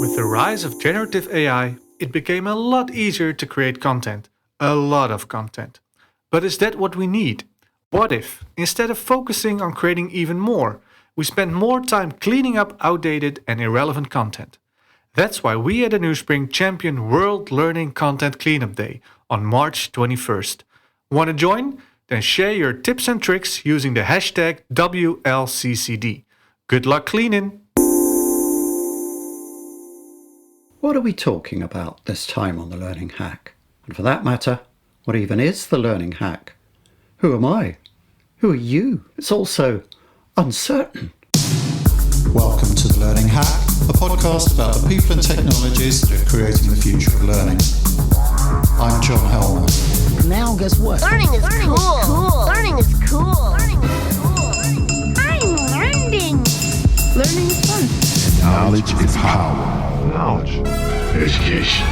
With the rise of generative AI, it became a lot easier to create content. A lot of content. But is that what we need? What if, instead of focusing on creating even more, we spend more time cleaning up outdated and irrelevant content? That's why we at the Newspring champion World Learning Content Cleanup Day on March 21st. Want to join? Then share your tips and tricks using the hashtag WLCCD. Good luck cleaning! What are we talking about this time on The Learning Hack? And for that matter, what even is the Learning Hack? Who am I? Who are you? It's all so uncertain. Welcome to The Learning Hack, a podcast about the people and technologies that are creating the future of learning. I'm John Helmer. Now guess what? Learning is cool. Learning is cool. I'm learning. Learning is fun. Knowledge is power. Knowledge. Education.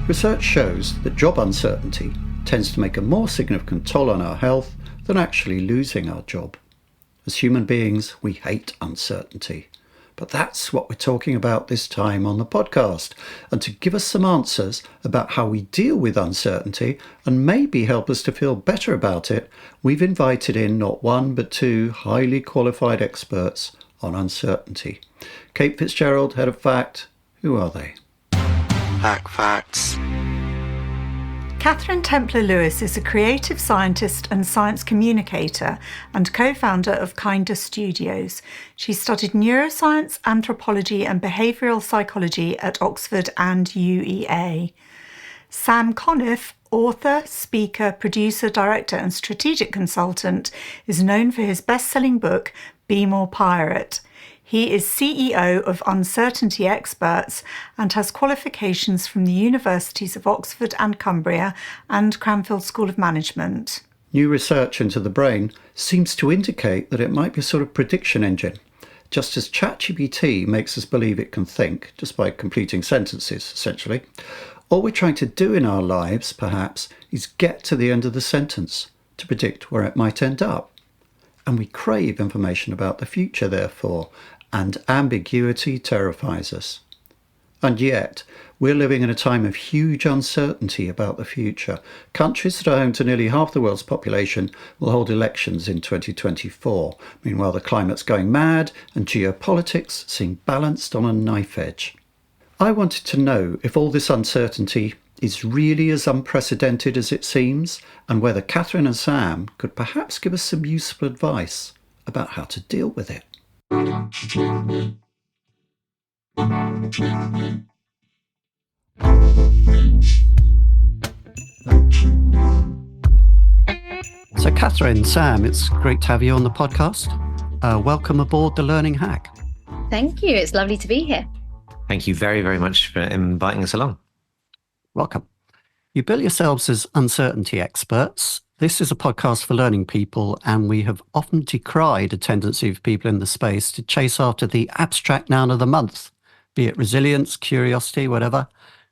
Research shows that job uncertainty tends to make a more significant toll on our health than actually losing our job. As human beings, we hate uncertainty. But that's what we're talking about this time on the podcast. And to give us some answers about how we deal with uncertainty and maybe help us to feel better about it, we've invited in not one but two highly qualified experts on uncertainty. Kate Fitzgerald, Head of Fact. Who are they? Hack Facts. Katherine Templar Lewis is a creative scientist and science communicator and co-founder of Kinder Studios. She studied neuroscience, anthropology and behavioural psychology at Oxford and UEA. Sam Conniff, author, speaker, producer, director and strategic consultant, is known for his best-selling book, Be More Pirate. He is CEO of Uncertainty Experts and has qualifications from the Universities of Oxford and Cumbria and Cranfield School of Management. New research into the brain seems to indicate that it might be a sort of prediction engine. Just as ChatGPT makes us believe it can think, just by completing sentences, essentially, all we're trying to do in our lives, perhaps, is get to the end of the sentence to predict where it might end up. And we crave information about the future, therefore, and ambiguity terrifies us. And yet, we're living in a time of huge uncertainty about the future. Countries that are home to nearly half the world's population will hold elections in 2024. Meanwhile, the climate's going mad and geopolitics seem balanced on a knife edge. I wanted to know if all this uncertainty is really as unprecedented as it seems, and whether Katherine and Sam could perhaps give us some useful advice about how to deal with it. So Katherine, Sam, it's great to have you on the podcast. Welcome aboard The Learning Hack. Thank you. It's lovely to be here. Thank you very, very much for inviting us along. Welcome. You bill yourselves as uncertainty experts. This is a podcast for learning people, and we have often decried a tendency of people in the space to chase after the abstract noun of the month, be it resilience, curiosity, whatever,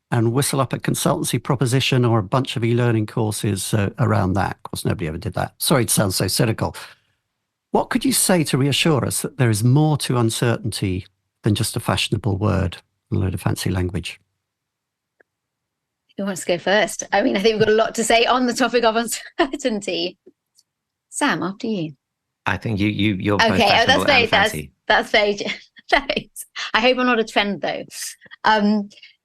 and whistle up a consultancy proposition or a bunch of e-learning courses around that. Of course, nobody ever did that. Sorry to sound so cynical. What could you say to reassure us that there is more to uncertainty than just a fashionable word and a load of fancy language? Who wants to go first? I mean, I think we've got a lot to say on the topic of uncertainty. Sam, after you. I think you're both okay. fashionable That's very and fancy. that's very. Thanks. I hope I'm not a trend though.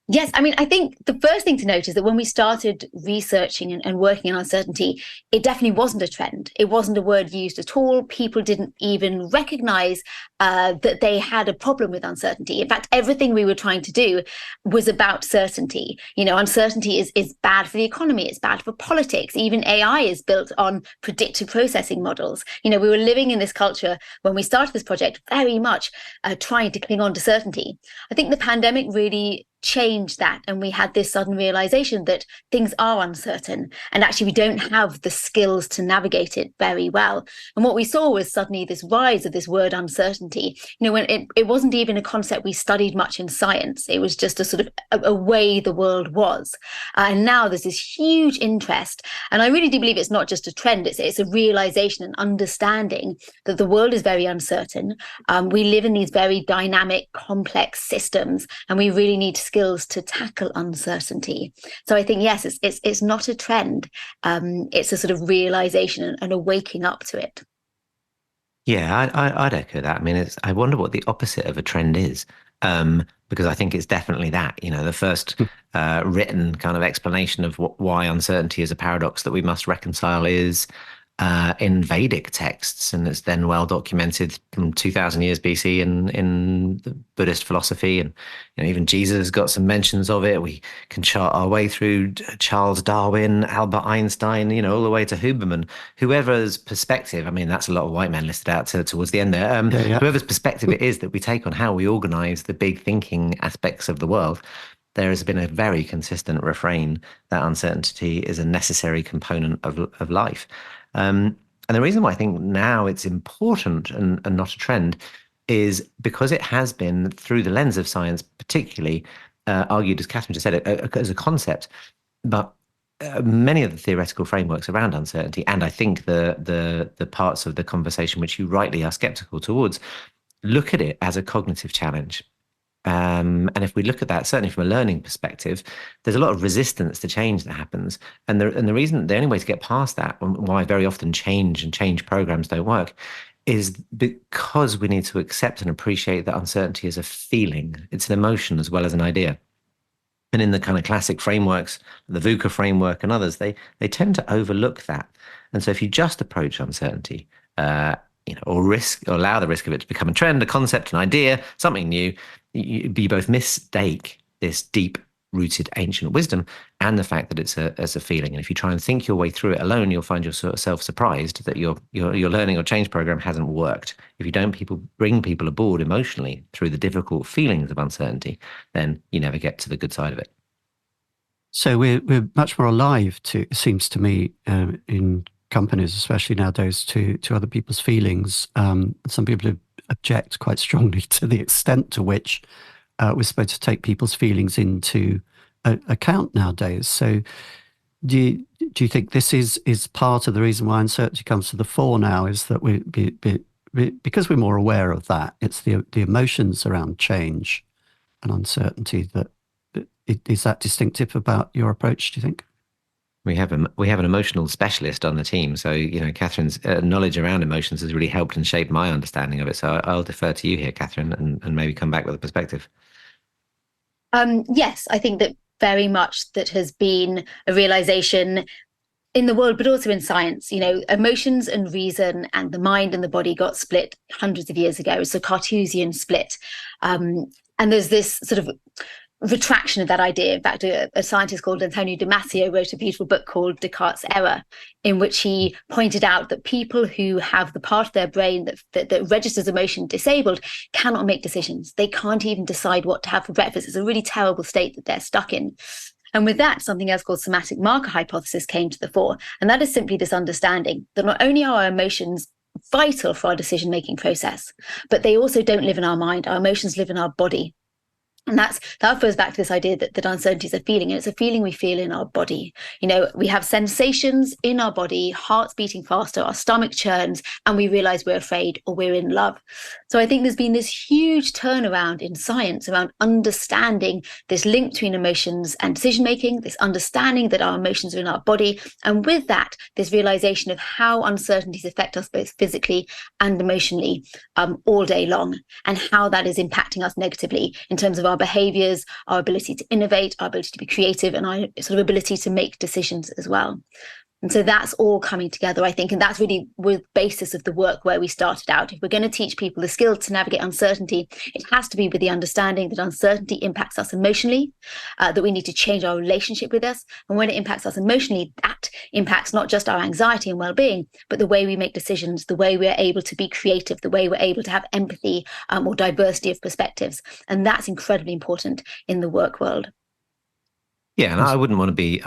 Yes, I mean, I think the first thing to note is that when we started researching and working on uncertainty, it definitely wasn't a trend. It wasn't a word used at all. People didn't even recognize that they had a problem with uncertainty. In fact, everything we were trying to do was about certainty. You know, uncertainty is bad for the economy. It's bad for politics. Even AI is built on predictive processing models. You know, we were living in this culture when we started this project very much trying to cling on to certainty. I think the pandemic really changed that, and we had this sudden realization that things are uncertain, and actually we don't have the skills to navigate it very well. And what we saw was suddenly this rise of this word uncertainty. When it wasn't even a concept we studied much in science. It was just a sort of a way the world was. And now there's this huge interest. And I really do believe it's not just a trend, it's a realization and understanding that the world is very uncertain. We live in these very dynamic, complex systems, and we really need skills to tackle uncertainty. So I think, yes, it's not a trend. It's a sort of realization and a waking up to it. Yeah, I'd echo that. I mean, I wonder what the opposite of a trend is, because I think it's definitely that. The first written kind of explanation of why uncertainty is a paradox that we must reconcile is in Vedic texts, and it's then well documented from 2000 years BC in the Buddhist philosophy, and even Jesus got some mentions of it. We can chart our way through Charles Darwin, Albert Einstein, all the way to Huberman. Whoever's perspective, I mean, that's a lot of white men listed out towards the end there. Whoever's perspective it is that we take on how we organize the big thinking aspects of the world, there has been a very consistent refrain that uncertainty is a necessary component of life. And the reason why I think now it's important and not a trend is because it has been, through the lens of science particularly, argued, as Katherine just said, as a concept. But many of the theoretical frameworks around uncertainty, and I think the parts of the conversation which you rightly are skeptical towards, look at it as a cognitive challenge. And if we look at that, certainly from a learning perspective, there's a lot of resistance to change that happens. And the reason, the only way to get past that, and why very often change programs don't work, is because we need to accept and appreciate that uncertainty is a feeling. It's an emotion as well as an idea. And in the kind of classic frameworks, the VUCA framework and others, they tend to overlook that. And so if you just approach uncertainty, or allow the risk of it to become a trend, a concept, an idea, something new, you both mistake this deep-rooted ancient wisdom and the fact that it's a feeling. And if you try and think your way through it alone, you'll find yourself surprised that your learning or change program hasn't worked. If you don't bring people aboard emotionally through the difficult feelings of uncertainty, then you never get to the good side of it. So we're much more alive to, it seems to me, in companies, especially nowadays, to other people's feelings. Some people object quite strongly to the extent to which we're supposed to take people's feelings into account nowadays. So do you think this is part of the reason why uncertainty comes to the fore now, is that because we're more aware of that, it's the emotions around change and uncertainty that is that distinctive about your approach, do you think? We have an emotional specialist on the team, so Catherine's knowledge around emotions has really helped and shaped my understanding of it. So I'll defer to you here, Katherine, and maybe come back with a perspective. Yes, I think that very much that has been a realization in the world, but also in science. Emotions and reason and the mind and the body got split hundreds of years ago. It's a Cartesian split, and there's this sort of retraction of that idea. In fact, a scientist called Antonio Damasio wrote a beautiful book called Descartes' Error, in which he pointed out that people who have the part of their brain that registers emotion disabled cannot make decisions. They can't even decide what to have for breakfast. It's a really terrible state that they're stuck in. And with that, something else called somatic marker hypothesis came to the fore. And that is simply this understanding that not only are our emotions vital for our decision-making process, but they also don't live in our mind. Our emotions live in our body. And that goes back to this idea that uncertainty is a feeling, and it's a feeling we feel in our body. We have sensations in our body, hearts beating faster, our stomach churns, and we realize we're afraid or we're in love. So I think there's been this huge turnaround in science around understanding this link between emotions and decision-making, this understanding that our emotions are in our body. And with that, this realization of how uncertainties affect us both physically and emotionally all day long, and how that is impacting us negatively in terms of our behaviors, our ability to innovate, our ability to be creative, and our sort of ability to make decisions as well. And so that's all coming together, I think. And that's really the basis of the work where we started out. If we're going to teach people the skills to navigate uncertainty, it has to be with the understanding that uncertainty impacts us emotionally, that we need to change our relationship with us. And when it impacts us emotionally, that impacts not just our anxiety and well-being, but the way we make decisions, the way we're able to be creative, the way we're able to have empathy or diversity of perspectives. And that's incredibly important in the work world. Yeah, and I wouldn't want to be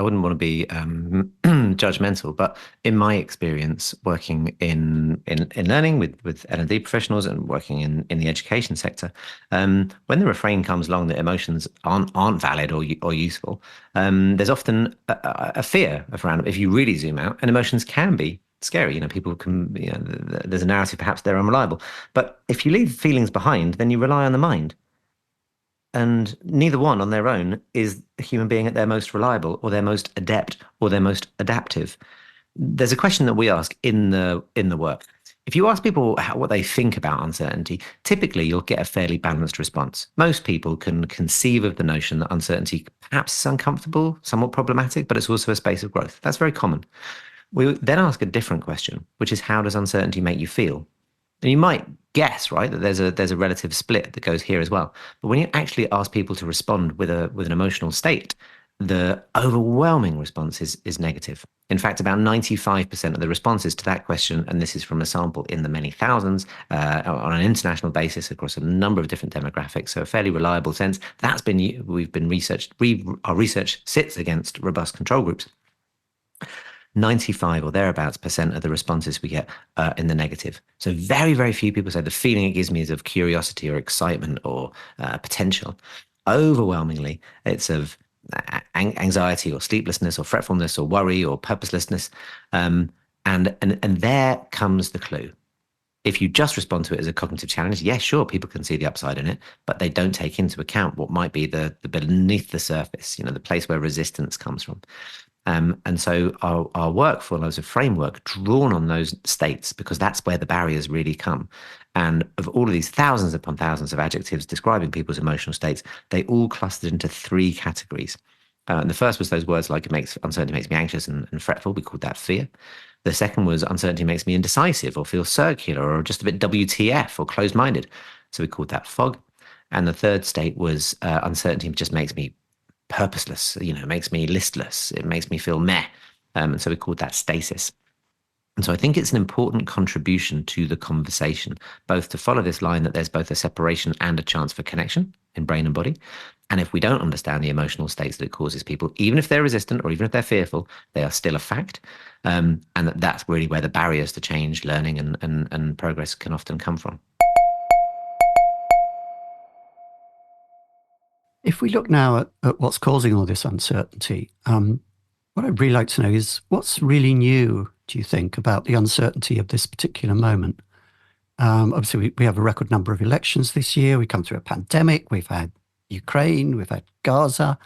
judgmental, but in my experience working in learning with L&D professionals and working in the education sector, when the refrain comes along that emotions aren't valid or useful, there's often a fear around. If you really zoom out, and emotions can be scary. People can. There's a narrative perhaps they're unreliable, but if you leave feelings behind, then you rely on the mind. And neither one on their own is a human being at their most reliable or their most adept or their most adaptive. There's a question that we ask in the work. If you ask people what they think about uncertainty, typically you'll get a fairly balanced response. Most people can conceive of the notion that uncertainty perhaps is uncomfortable, somewhat problematic, but it's also a space of growth. That's very common. We then ask a different question, which is, how does uncertainty make you feel? And you might guess, right, that there's a relative split that goes here as well. But when you actually ask people to respond with an emotional state, the overwhelming response is negative. In fact, about 95% of the responses to that question, and this is from a sample in the many thousands on an international basis across a number of different demographics, so a fairly reliable sense. We've been researched. Our research sits against robust control groups. 95 or thereabouts % of the responses we get are in the negative. So very, very few people say the feeling it gives me is of curiosity or excitement or potential. Overwhelmingly, it's of anxiety or sleeplessness or fretfulness or worry or purposelessness. And there comes the clue. If you just respond to it as a cognitive challenge, yes, sure, people can see the upside in it, but they don't take into account what might be the beneath the surface, the place where resistance comes from. And so our work follows a framework drawn on those states, because that's where the barriers really come. And of all of these thousands upon thousands of adjectives describing people's emotional states, they all clustered into 3 categories. And the first was those words like uncertainty makes me anxious and fretful. We called that fear. The second was uncertainty makes me indecisive or feel circular or just a bit WTF or closed-minded. So we called that fog. And the third state was uncertainty just makes me purposeless, it makes me listless, it makes me feel meh. And so we called that stasis. And so I think it's an important contribution to the conversation, both to follow this line that there's both a separation and a chance for connection in brain and body. And if we don't understand the emotional states that it causes people, even if they're resistant or even if they're fearful, they are still a fact. And that's really where the barriers to change, learning and progress can often come from. If we look now at what's causing all this uncertainty, what I'd really like to know is what's really new, do you think, about the uncertainty of this particular moment? Obviously, we have a record number of elections this year. We come through a pandemic. We've had Ukraine. We've had Gaza.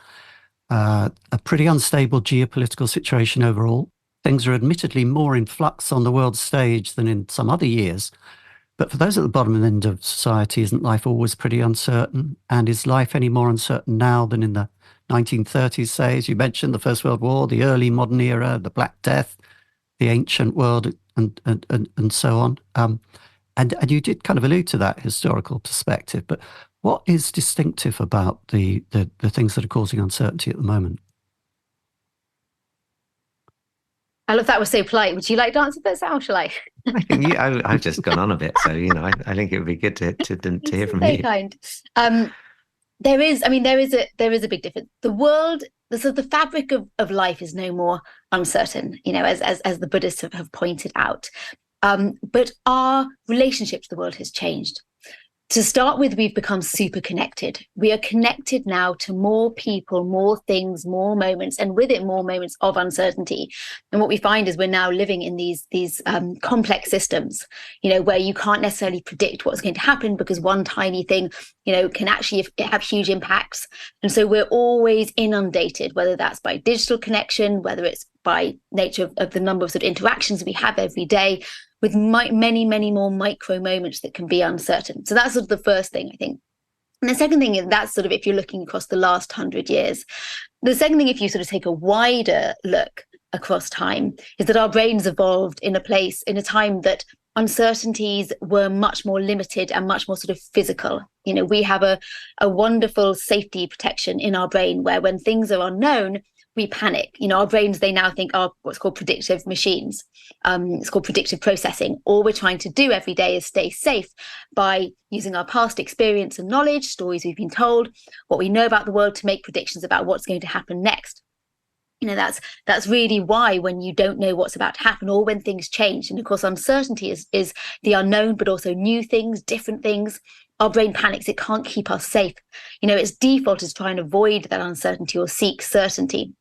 A pretty unstable geopolitical situation overall. Things are admittedly more in flux on the world stage than in some other years. But for those at the bottom end of society, isn't life always pretty uncertain? And is life any more uncertain now than in the 1930s, say, as you mentioned, the First World War, the early modern era, the Black Death, the ancient world, and so on? And you did kind of allude to that historical perspective, but what is distinctive about the things that are causing uncertainty at the moment? I love that was so polite. Would you like to answer this, or shall I? I think I've just gone on a bit, so I think it would be good to hear from you. Kind. There is a big difference. The world, the fabric of life is no more uncertain. As the Buddhists have pointed out, but our relationship to the world has changed. To start with, we've become super connected. We are connected now to more people, more things, more moments, and with it, more moments of uncertainty. And what we find is we're now living in these complex systems, where you can't necessarily predict what's going to happen because one tiny thing, can actually have huge impacts. And so we're always inundated, whether that's by digital connection, whether it's by nature of the number of sort of interactions we have every day, with many, many more micro moments that can be uncertain. So that's sort of the first thing, I think. And the second thing is that's sort of if you're looking across the last 100 years. The second thing, if you sort of take a wider look, across time is that our brains evolved in a time that uncertainties were much more limited and much more sort of physical. We have a wonderful safety protection in our brain where when things are unknown, we panic. Our brains, they now think are what's called predictive machines. It's called predictive processing. All we're trying to do every day is stay safe by using our past experience and knowledge, stories we've been told, what we know about the world to make predictions about what's going to happen next. That's really why when you don't know what's about to happen or when things change, and of course uncertainty is the unknown, but also new things, different things, our brain panics. It can't keep us safe. Its default is to try and avoid that uncertainty or seek certainty.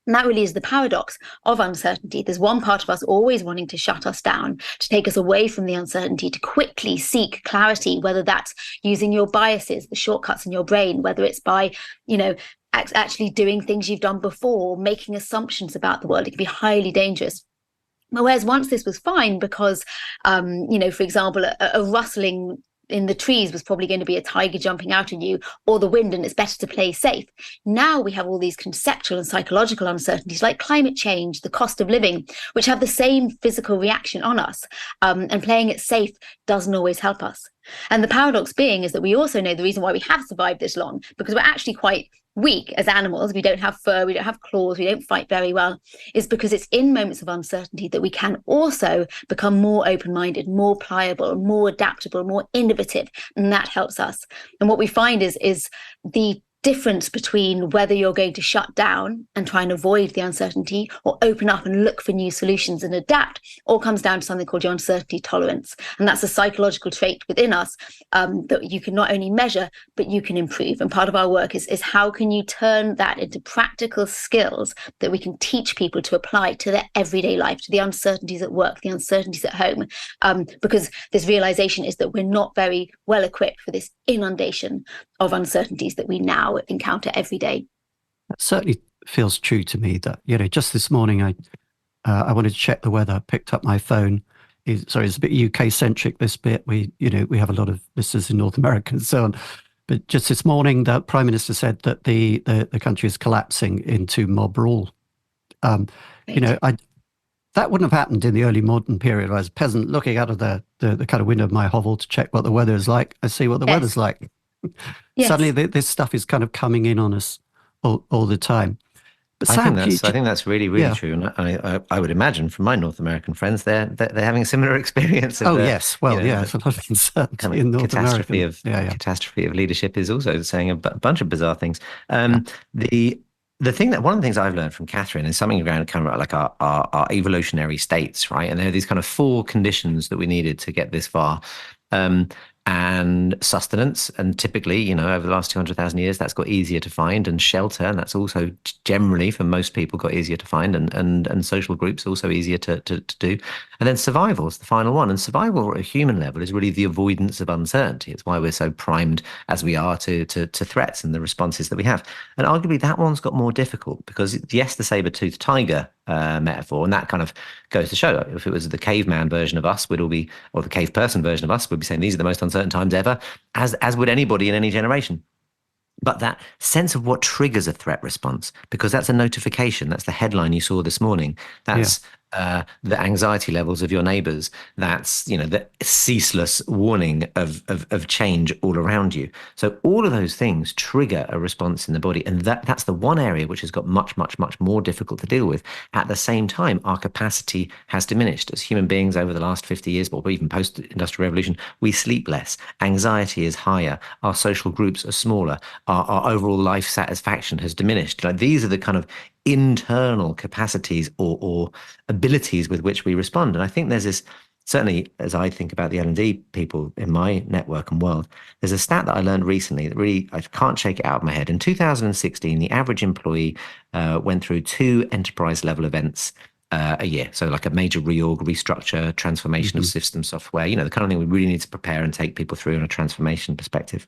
And that really is the paradox of uncertainty. There's one part of us always wanting to shut us down, to take us away from the uncertainty, to quickly seek clarity, whether that's using your biases, the shortcuts in your brain, whether it's by, actually doing things you've done before, making assumptions about the world. It can be highly dangerous. Whereas once this was fine because, for example, a rustling in the trees was probably going to be a tiger jumping out at you, or the wind, and it's better to play safe. Now we have all these conceptual and psychological uncertainties like climate change, the cost of living, which have the same physical reaction on us. And playing it safe doesn't always help us. And the paradox being is that we also know the reason why we have survived this long, because we're actually quite weak as animals. We don't have fur, we don't have claws, we don't fight very well, is because it's in moments of uncertainty that we can also become more open-minded, more pliable, more adaptable, more innovative, and that helps us. And what we find is the difference between whether you're going to shut down and try and avoid the uncertainty or open up and look for new solutions and adapt all comes down to something called your uncertainty tolerance. And that's a psychological trait within us that you can not only measure, but you can improve. And part of our work is how can you turn that into practical skills that we can teach people to apply to their everyday life, to the uncertainties at work, the uncertainties at home, because this realization is that we're not very well equipped for this inundation of uncertainties that we now encounter every day. That certainly feels true to me that, just this morning I wanted to check the weather, picked up my phone. It's a bit UK centric, this bit. We have a lot of listeners in North America and so on. But just this morning, the Prime Minister said that the country is collapsing into mob rule. Right. That wouldn't have happened in the early modern period. I was a peasant looking out of the kind of window of my hovel to check what the weather is like. I see what the weather's like. Yes. Suddenly this stuff is kind of coming in on us all the time. But Sam, I think that's really, really true. And I would imagine from my North American friends, they're having a similar experience. Yes. Well, there's a lot of uncertainty kind of in North America. Catastrophe of leadership is also saying a bunch of bizarre things. The thing that one of the things I've learned from Katherine is something around kind of like our evolutionary states, right? And there are these kind of 4 conditions that we needed to get this far. And sustenance, and typically, over the last 200,000 years, that's got easier to find, and shelter, and that's also generally for most people got easier to find, and social groups also easier to do. And then survival is the final one, and survival at a human level is really the avoidance of uncertainty. It's why we're so primed as we are to threats and the responses that we have. And arguably that one's got more difficult because yes, the saber-toothed tiger metaphor, and that kind of goes to show if it was the caveman version of us, or the cave person version of us, we'd be saying these are the most uncertain times ever, as would anybody in any generation. But that sense of what triggers a threat response, because that's a notification, that's the headline you saw this morning, that's the anxiety levels of your neighbors, that's the ceaseless warning of change all around you. So all of those things trigger a response in the body, and that's the one area which has got much more difficult to deal with. At the same time, our capacity has diminished as human beings over the last 50 years, or even post-industrial revolution. We sleep less, anxiety is higher, our social groups are smaller, our overall life satisfaction has diminished. These are the kind of internal capacities or abilities with which we respond. And I think there's this, certainly as I think about the L&D people in my network and world, there's a stat that I learned recently that really, I can't shake it out of my head. In 2016, the average employee went through 2 enterprise level events a year. So like a major reorg, restructure, transformation of system software, the kind of thing we really need to prepare and take people through on a transformation perspective.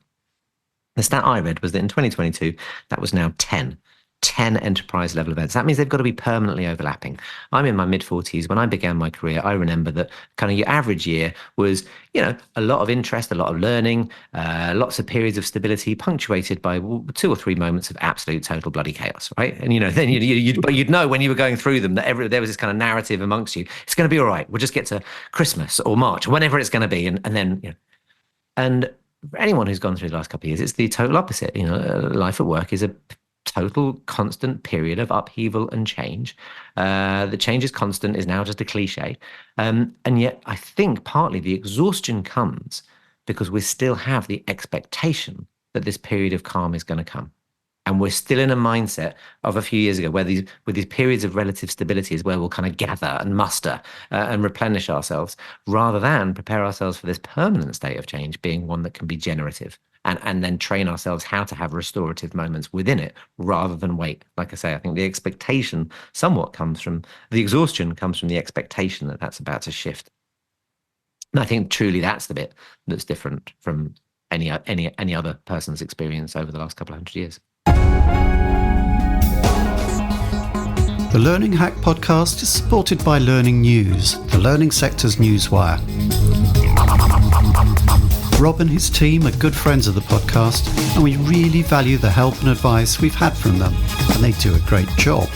The stat I read was that in 2022, that was now 10 10 enterprise level events. That means they've got to be permanently overlapping. I'm in my mid-40s. When I began my career, I remember that kind of your average year was, a lot of interest, a lot of learning, lots of periods of stability, punctuated by 2 or 3 moments of absolute total bloody chaos, right? And, then you'd know when you were going through them that there was this kind of narrative amongst you. It's going to be all right. We'll just get to Christmas or March, whenever it's going to be. And then, and for anyone who's gone through the last couple of years, it's the total opposite. Life at work is a total constant period of upheaval and change. The change is constant is now just a cliche. And yet I think partly the exhaustion comes because we still have the expectation that this period of calm is going to come. And we're still in a mindset of a few years ago where these periods of relative stability is where we'll kind of gather and muster and replenish ourselves, rather than prepare ourselves for this permanent state of change being one that can be generative. And then train ourselves how to have restorative moments within it rather than wait. Like I say, I think the expectation somewhat comes from the exhaustion, comes from the expectation that that's about to shift. And I think truly that's the bit that's different from any other person's experience over the last couple of 100 years. The Learning Hack podcast is supported by Learning News, the learning sector's newswire. Rob and his team are good friends of the podcast, and we really value the help and advice we've had from them, and they do a great job.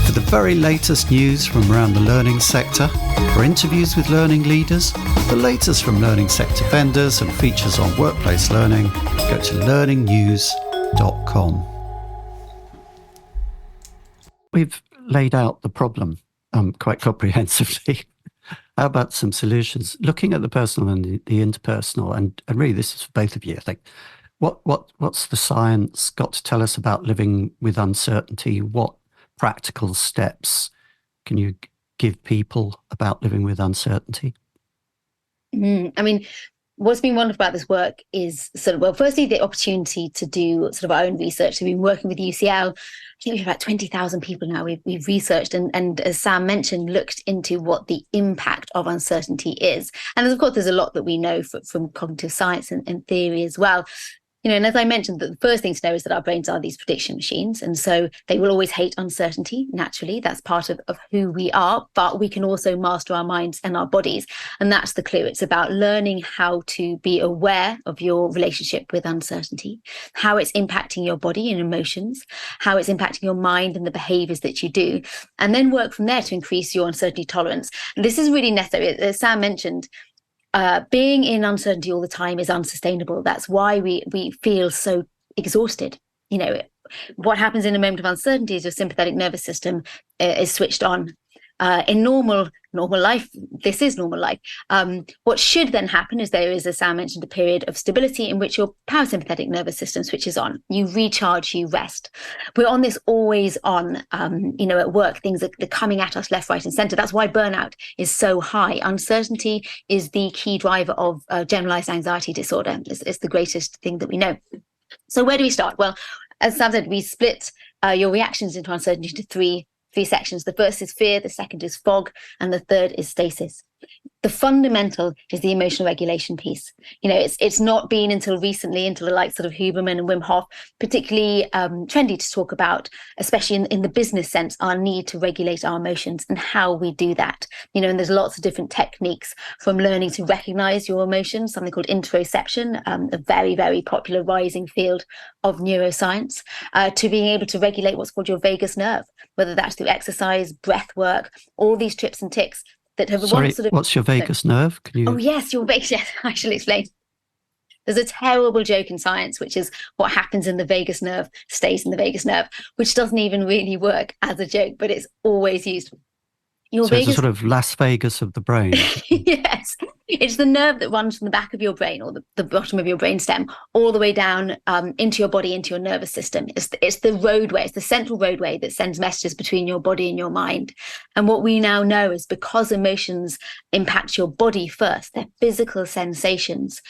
For the very latest news from around the learning sector, for interviews with learning leaders, the latest from learning sector vendors and features on workplace learning, go to learningnews.com. We've laid out the problem quite comprehensively. How about some solutions? Looking at the personal and the interpersonal, and really this is for both of you, I think. What's the science got to tell us about living with uncertainty? What practical steps can you give people about living with uncertainty? I mean, what's been wonderful about this work is firstly, the opportunity to do sort of our own research. So we've been working with UCL. I think we have about 20,000 people now we've researched and as Sam mentioned, looked into what the impact of uncertainty is. And of course, there's a lot that we know from cognitive science and theory as well. And as I mentioned, the first thing to know is that our brains are these prediction machines. And so they will always hate uncertainty, naturally. That's part of who we are. But we can also master our minds and our bodies. And that's the clue. It's about learning how to be aware of your relationship with uncertainty, how it's impacting your body and emotions, how it's impacting your mind and the behaviors that you do, and then work from there to increase your uncertainty tolerance. And this is really necessary. As Sam mentioned, being in uncertainty all the time is unsustainable. That's why we feel so exhausted. What happens in a moment of uncertainty is your sympathetic nervous system is switched on. In normal life, this is normal life. What should then happen is there is, as Sam mentioned, a period of stability in which your parasympathetic nervous system switches on. You recharge, you rest. We're on this always on, at work, things are coming at us left, right, and center. That's why burnout is so high. Uncertainty is the key driver of generalized anxiety disorder. It's the greatest thing that we know. So where do we start? Well, as Sam said, we split your reactions into uncertainty into three sections. The first is fear, the second is fog, and the third is stasis. The fundamental is the emotional regulation piece. It's not been until recently, until the likes of Huberman and Wim Hof, particularly trendy to talk about, especially in the business sense, our need to regulate our emotions and how we do that. And there's lots of different techniques, from learning to recognize your emotions, something called interoception, a very, very popular rising field of neuroscience, to being able to regulate what's called your vagus nerve, whether that's through exercise, breath work, all these tips and tricks that have what's your vagus nerve? Can you? Oh yes, your vagus. Yes, I shall explain. There's a terrible joke in science, which is what happens in the vagus nerve stays in the vagus nerve, which doesn't even really work as a joke, but it's always used. It's a sort of Las Vegas of the brain. Yes, it's the nerve that runs from the back of your brain, or the bottom of your brain stem, all the way down into your body, into your nervous system. It's the roadway, it's the central roadway that sends messages between your body and your mind. And what we now know is, because emotions impact your body first, they're physical sensations.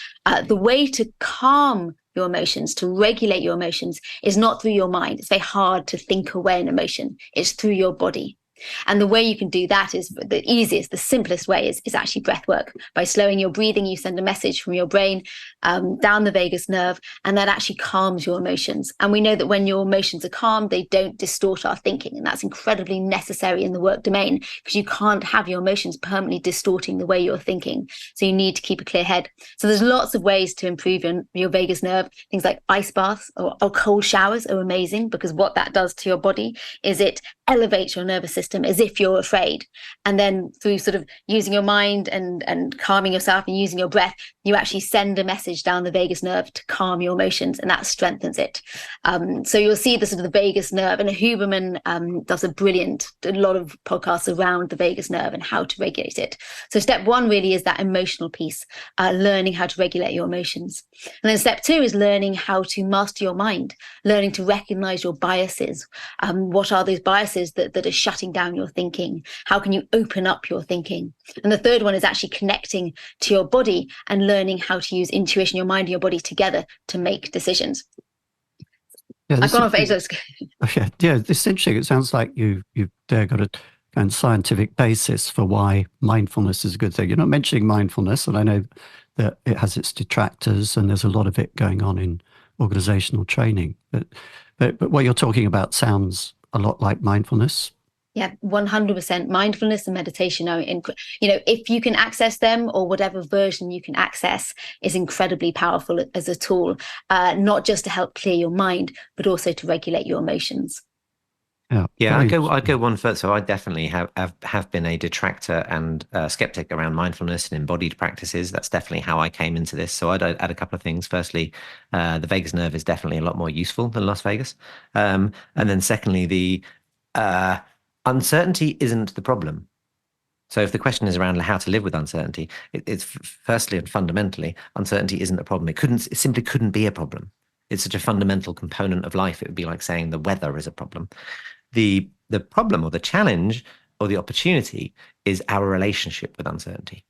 The way to calm your emotions, to regulate your emotions, is not through your mind. It's very hard to think away an emotion. It's through your body. And the way you can do that is the easiest, the simplest way is actually breath work. By slowing your breathing, you send a message from your brain down the vagus nerve, and that actually calms your emotions. And we know that when your emotions are calm, they don't distort our thinking. And that's incredibly necessary in the work domain, because you can't have your emotions permanently distorting the way you're thinking. So you need to keep a clear head. So there's lots of ways to improve your vagus nerve. Things like ice baths or cold showers are amazing, because what that does to your body is it elevates your nervous system as if you're afraid. And then through sort of using your mind and calming yourself and using your breath, you actually send a message down the vagus nerve to calm your emotions, and that strengthens it. So you'll see the sort of the vagus nerve, and Huberman does a lot of podcasts around the vagus nerve and how to regulate it. So step one really is that emotional piece, learning how to regulate your emotions. And then step two is learning how to master your mind, learning to recognize your biases. What are those biases that are shutting down your thinking? How can you open up your thinking? And the third one is actually connecting to your body and learning how to use intuition, your mind and your body together to make decisions. Yeah, I've gone off ages. Yeah, this is interesting. It sounds like you've got a kind of scientific basis for why mindfulness is a good thing. You're not mentioning mindfulness, and I know that it has its detractors, and there's a lot of it going on in organizational training. But what you're talking about sounds a lot like mindfulness. Yeah, 100%. Mindfulness and meditation are, if you can access them, or whatever version you can access, is incredibly powerful as a tool, not just to help clear your mind, but also to regulate your emotions. Yeah, I'd go one further. So I definitely have been a detractor and skeptic around mindfulness and embodied practices. That's definitely how I came into this. So I'd add a couple of things. Firstly, the vagus nerve is definitely a lot more useful than Las Vegas. And then secondly, the uncertainty isn't the problem. So if the question is around how to live with uncertainty, it's firstly and fundamentally, uncertainty isn't a problem. It simply couldn't be a problem. It's such a fundamental component of life. It would be like saying the weather is a problem. The problem or the challenge or the opportunity is our relationship with uncertainty.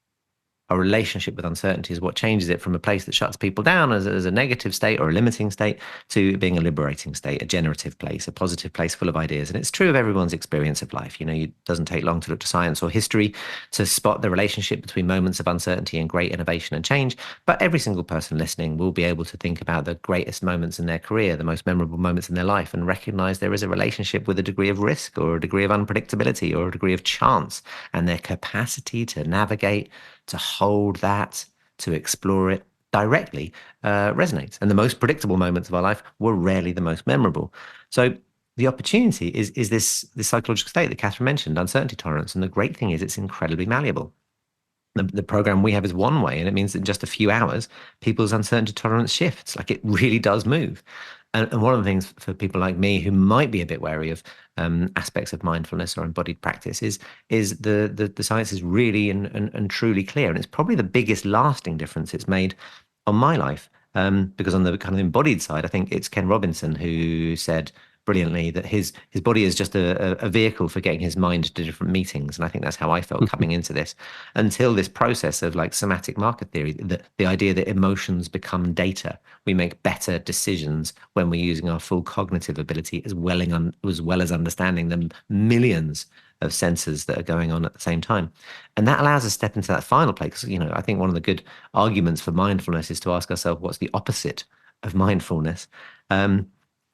Our relationship with uncertainty is what changes it from a place that shuts people down as a negative state or a limiting state to being a liberating state, a generative place, a positive place full of ideas. And it's true of everyone's experience of life. It doesn't take long to look to science or history to spot the relationship between moments of uncertainty and great innovation and change. But every single person listening will be able to think about the greatest moments in their career, the most memorable moments in their life, and recognize there is a relationship with a degree of risk or a degree of unpredictability or a degree of chance, and their capacity to navigate, to hold that, to explore it directly resonates. And the most predictable moments of our life were rarely the most memorable. So the opportunity is this psychological state that Katherine mentioned, uncertainty tolerance. And the great thing is it's incredibly malleable. The program we have is one way, and it means that in just a few hours, people's uncertainty tolerance shifts. Like, it really does move. And one of the things for people like me who might be a bit wary of aspects of mindfulness or embodied practice is the science is really and truly clear. And it's probably the biggest lasting difference it's made on my life. Because on the kind of embodied side, I think it's Ken Robinson who said brilliantly that his body is just a vehicle for getting his mind to different meetings. And I think that's how I felt coming into this, until this process of like somatic market theory, the idea that emotions become data. We make better decisions when we're using our full cognitive ability as well as understanding the millions of sensors that are going on at the same time. And that allows us to step into that final place. I think one of the good arguments for mindfulness is to ask ourselves, what's the opposite of mindfulness?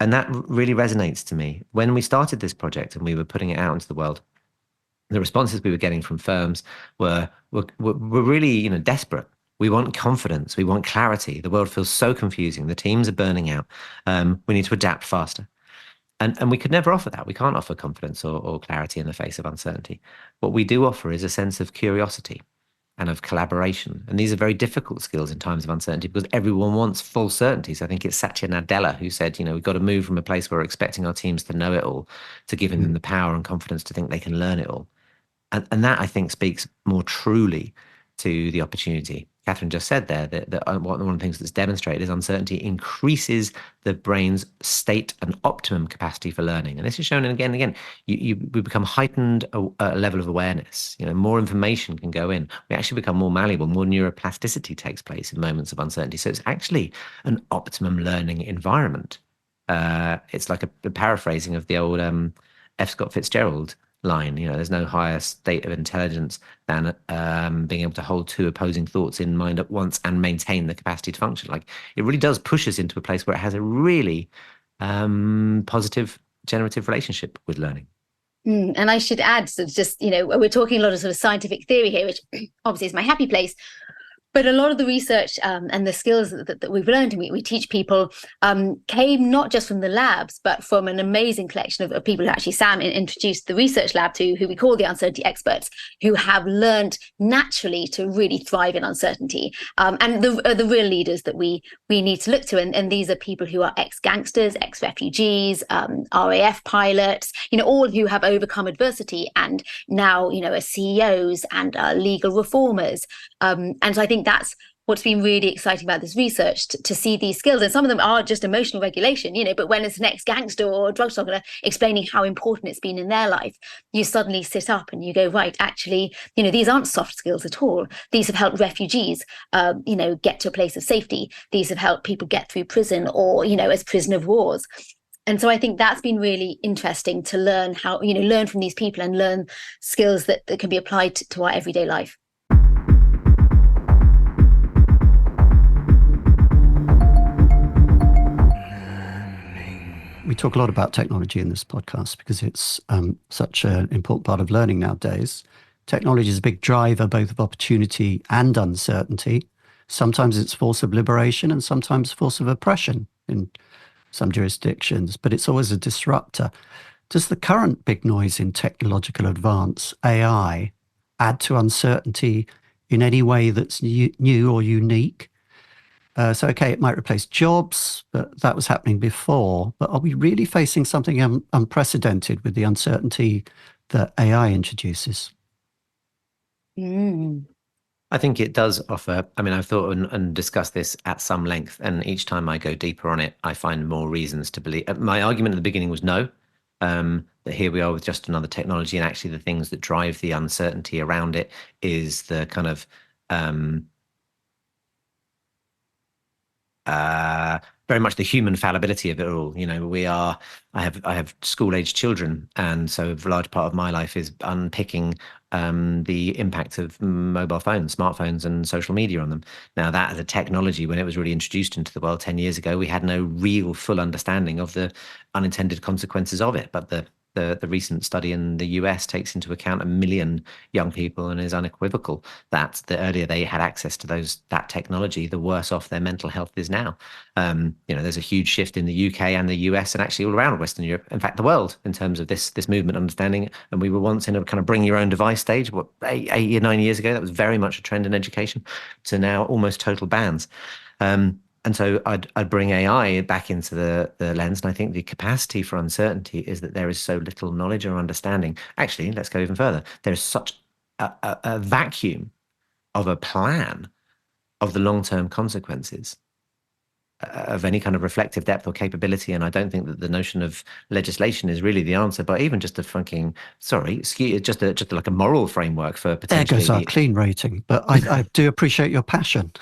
And that really resonates to me. When we started this project and we were putting it out into the world, the responses we were getting from firms were really, desperate. We want confidence. We want clarity. The world feels so confusing. The teams are burning out. We need to adapt faster. And we could never offer that. We can't offer confidence or clarity in the face of uncertainty. What we do offer is a sense of curiosity and of collaboration. And these are very difficult skills in times of uncertainty, because everyone wants full certainties. I think it's Satya Nadella who said, we've got to move from a place where we're expecting our teams to know it all to giving them the power and confidence to think they can learn it all. And that, I think, speaks more truly to the opportunity. Katherine just said there that one of the things that's demonstrated is uncertainty increases the brain's state and optimum capacity for learning. And this is shown again and again. We become heightened a level of awareness. More information can go in. We actually become more malleable. More neuroplasticity takes place in moments of uncertainty. So it's actually an optimum learning environment. It's like a paraphrasing of the old F. Scott Fitzgerald line. There's no higher state of intelligence than being able to hold two opposing thoughts in mind at once and maintain the capacity to function. Like, it really does push us into a place where it has a really positive generative relationship with learning. And I should add, so just, we're talking a lot of sort of scientific theory here, which obviously is my happy place. But a lot of the research and the skills that we've learned and we teach people came not just from the labs, but from an amazing collection of people who actually Sam introduced the research lab to, who we call the uncertainty experts, who have learned naturally to really thrive in uncertainty. And the real leaders that we need to look to. And these are people who are ex-gangsters, ex-refugees, RAF pilots, all who have overcome adversity and now, are CEOs and legal reformers. And so I think that's what's been really exciting about this research, to see these skills. And some of them are just emotional regulation, but when it's an ex-gangster or a drug smuggler explaining how important it's been in their life, you suddenly sit up and you go, right, actually, these aren't soft skills at all. These have helped refugees, get to a place of safety. These have helped people get through prison or, as prisoner of wars. And so I think that's been really interesting to learn how, learn from these people and learn skills that can be applied to our everyday life. We talk a lot about technology in this podcast because it's such an important part of learning nowadays. Technology is a big driver, both of opportunity and uncertainty. Sometimes it's force of liberation and sometimes force of oppression in some jurisdictions, but it's always a disruptor. Does the current big noise in technological advance, AI, add to uncertainty in any way that's new or unique? So, okay, it might replace jobs, but that was happening before. But are we really facing something unprecedented with the uncertainty that AI introduces? I think it does offer, I've thought and discussed this at some length, and each time I go deeper on it, I find more reasons to believe. My argument at the beginning was no, that here we are with just another technology, and actually the things that drive the uncertainty around it is the kind of very much the human fallibility of it all. I have school-aged children, and so a large part of my life is unpicking the impact of mobile phones, smartphones, and social media on them. Now, that as a technology, when it was really introduced into the world 10 years ago, we had no real full understanding of the unintended consequences of it. But the recent study in the US takes into account 1 million young people and is unequivocal that the earlier they had access to that technology, the worse off their mental health is now. There's a huge shift in the UK and the US and actually all around Western Europe, in fact, the world, in terms of this movement understanding. And we were once in a kind of bring your own device stage, 8 or 9 years ago, that was very much a trend in education, to now almost total bans. And so I'd bring AI back into the lens. And I think the capacity for uncertainty is that there is so little knowledge or understanding. Actually, let's go even further. There's such a vacuum of a plan of the long-term consequences of any kind of reflective depth or capability. And I don't think that the notion of legislation is really the answer, but even just just like a moral framework for potentially... There goes our clean rating. But I do appreciate your passion.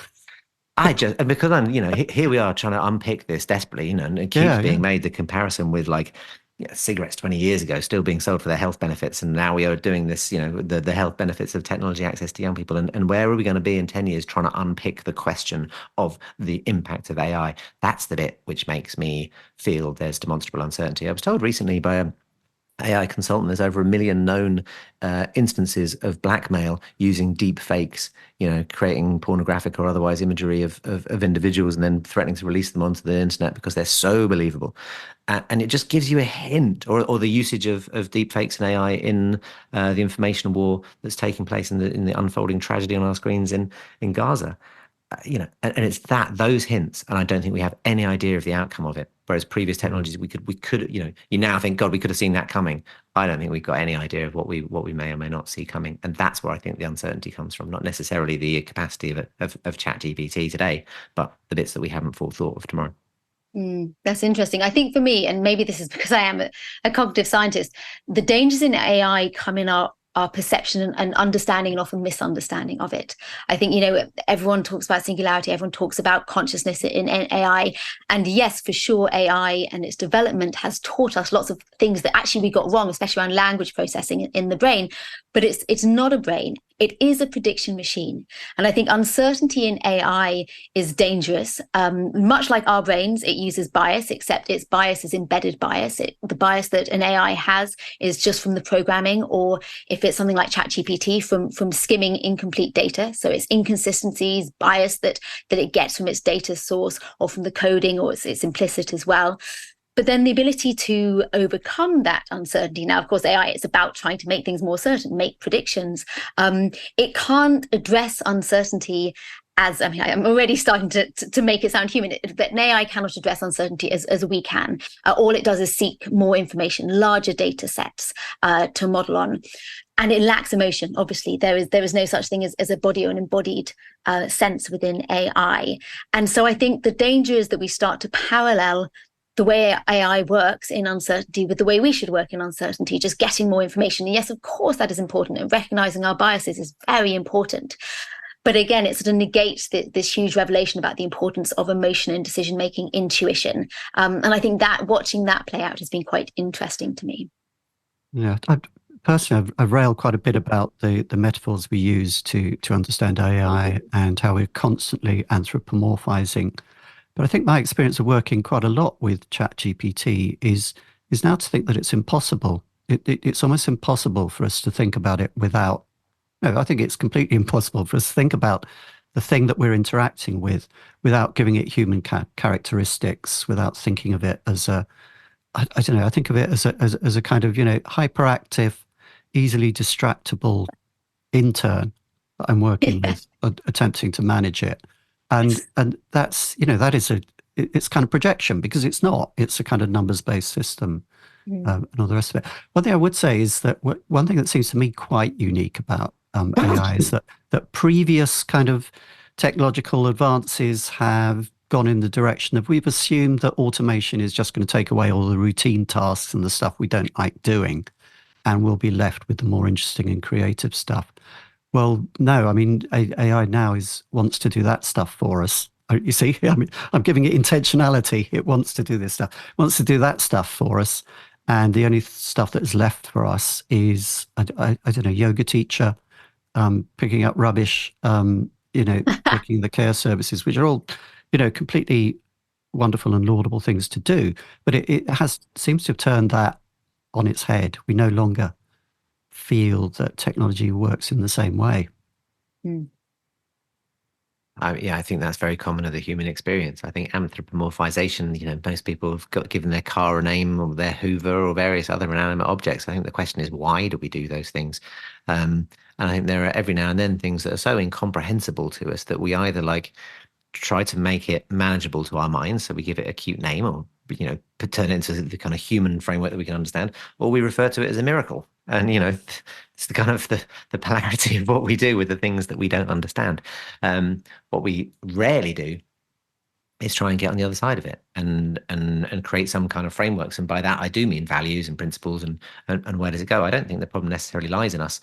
Because I'm, here we are trying to unpick this desperately, and it keeps being made the comparison with cigarettes 20 years ago still being sold for their health benefits. And now we are doing this, the health benefits of technology access to young people. And where are we going to be in 10 years trying to unpick the question of the impact of AI? That's the bit which makes me feel there's demonstrable uncertainty. I was told recently by a AI consultant, there's over 1 million known instances of blackmail using deep fakes, creating pornographic or otherwise imagery of individuals and then threatening to release them onto the internet because they're so believable. And it just gives you a hint, or the usage of deep fakes and AI in the information war that's taking place in the unfolding tragedy on our screens in Gaza. And it's those hints, and I don't think we have any idea of the outcome of it. Whereas previous technologies, we could, you now think, God, we could have seen that coming. I don't think we've got any idea of what we may or may not see coming, and that's where I think the uncertainty comes from. Not necessarily the capacity of ChatGPT today, but the bits that we haven't thought of tomorrow. That's interesting. I think for me, and maybe this is because I am a cognitive scientist, the dangers in AI come in our our perception and understanding and often misunderstanding of it. I think, everyone talks about singularity, everyone talks about consciousness in AI. And yes, for sure, AI and its development has taught us lots of things that actually we got wrong, especially around language processing in the brain. But it's not a brain. It is a prediction machine. And I think uncertainty in AI is dangerous. Much like our brains, it uses bias, except its bias is embedded bias. The bias that an AI has is just from the programming, or if it's something like ChatGPT, from skimming incomplete data. So it's inconsistencies, bias that it gets from its data source or from the coding, or it's implicit as well. But then the ability to overcome that uncertainty. Now, of course, AI is about trying to make things more certain, make predictions. It can't address uncertainty I'm already starting to make it sound human, but an AI cannot address uncertainty as we can. All it does is seek more information, larger data sets to model on. And it lacks emotion. Obviously, there is no such thing as a body or an embodied sense within AI. And so I think the danger is that we start to parallel the way AI works in uncertainty with the way we should work in uncertainty, just getting more information. And yes, of course, that is important. And recognizing our biases is very important. But again, it sort of negates this huge revelation about the importance of emotion and decision-making, intuition. And I think that watching that play out has been quite interesting to me. Yeah, personally, I've railed quite a bit about the metaphors we use to understand AI and how we're constantly anthropomorphizing. But I think my experience of working quite a lot with ChatGPT is now to think that it's impossible. It's almost impossible for us to think about it without. No, I think it's completely impossible for us to think about the thing that we're interacting with without giving it human characteristics, without thinking of it as I don't know. I think of it as a kind of hyperactive, easily distractible intern that I'm working with, attempting to manage it. And that's, that is it's kind of projection, because it's not. It's a kind of numbers-based system and all the rest of it. One thing I would say is that one thing that seems to me quite unique about AI is that previous kind of technological advances have gone in the direction of, we've assumed that automation is just going to take away all the routine tasks and the stuff we don't like doing, and we'll be left with the more interesting and creative stuff. Well, no, I mean, AI now wants to do that stuff for us. You see, I mean, I'm giving it intentionality. It wants to do this stuff, wants to do that stuff for us. And the only stuff that is left for us is, I don't know, yoga teacher, picking up rubbish, taking the care services, which are all, completely wonderful and laudable things to do. But it seems to have turned that on its head. We no longer feel that technology works in the same way. I think that's very common of the human experience. I think anthropomorphization, most people have given their car a name, or their Hoover, or various other inanimate objects. I think the question is, why do we do those things? And I think there are every now and then things that are so incomprehensible to us that we either try to make it manageable to our minds, so we give it a cute name, or turn it into the kind of human framework that we can understand, or we refer to it as a miracle. And it's the kind of the polarity of what we do with the things that we don't understand. What we rarely do is try and get on the other side of it and create some kind of frameworks. And by that, I do mean values and principles and where does it go? I don't think the problem necessarily lies in us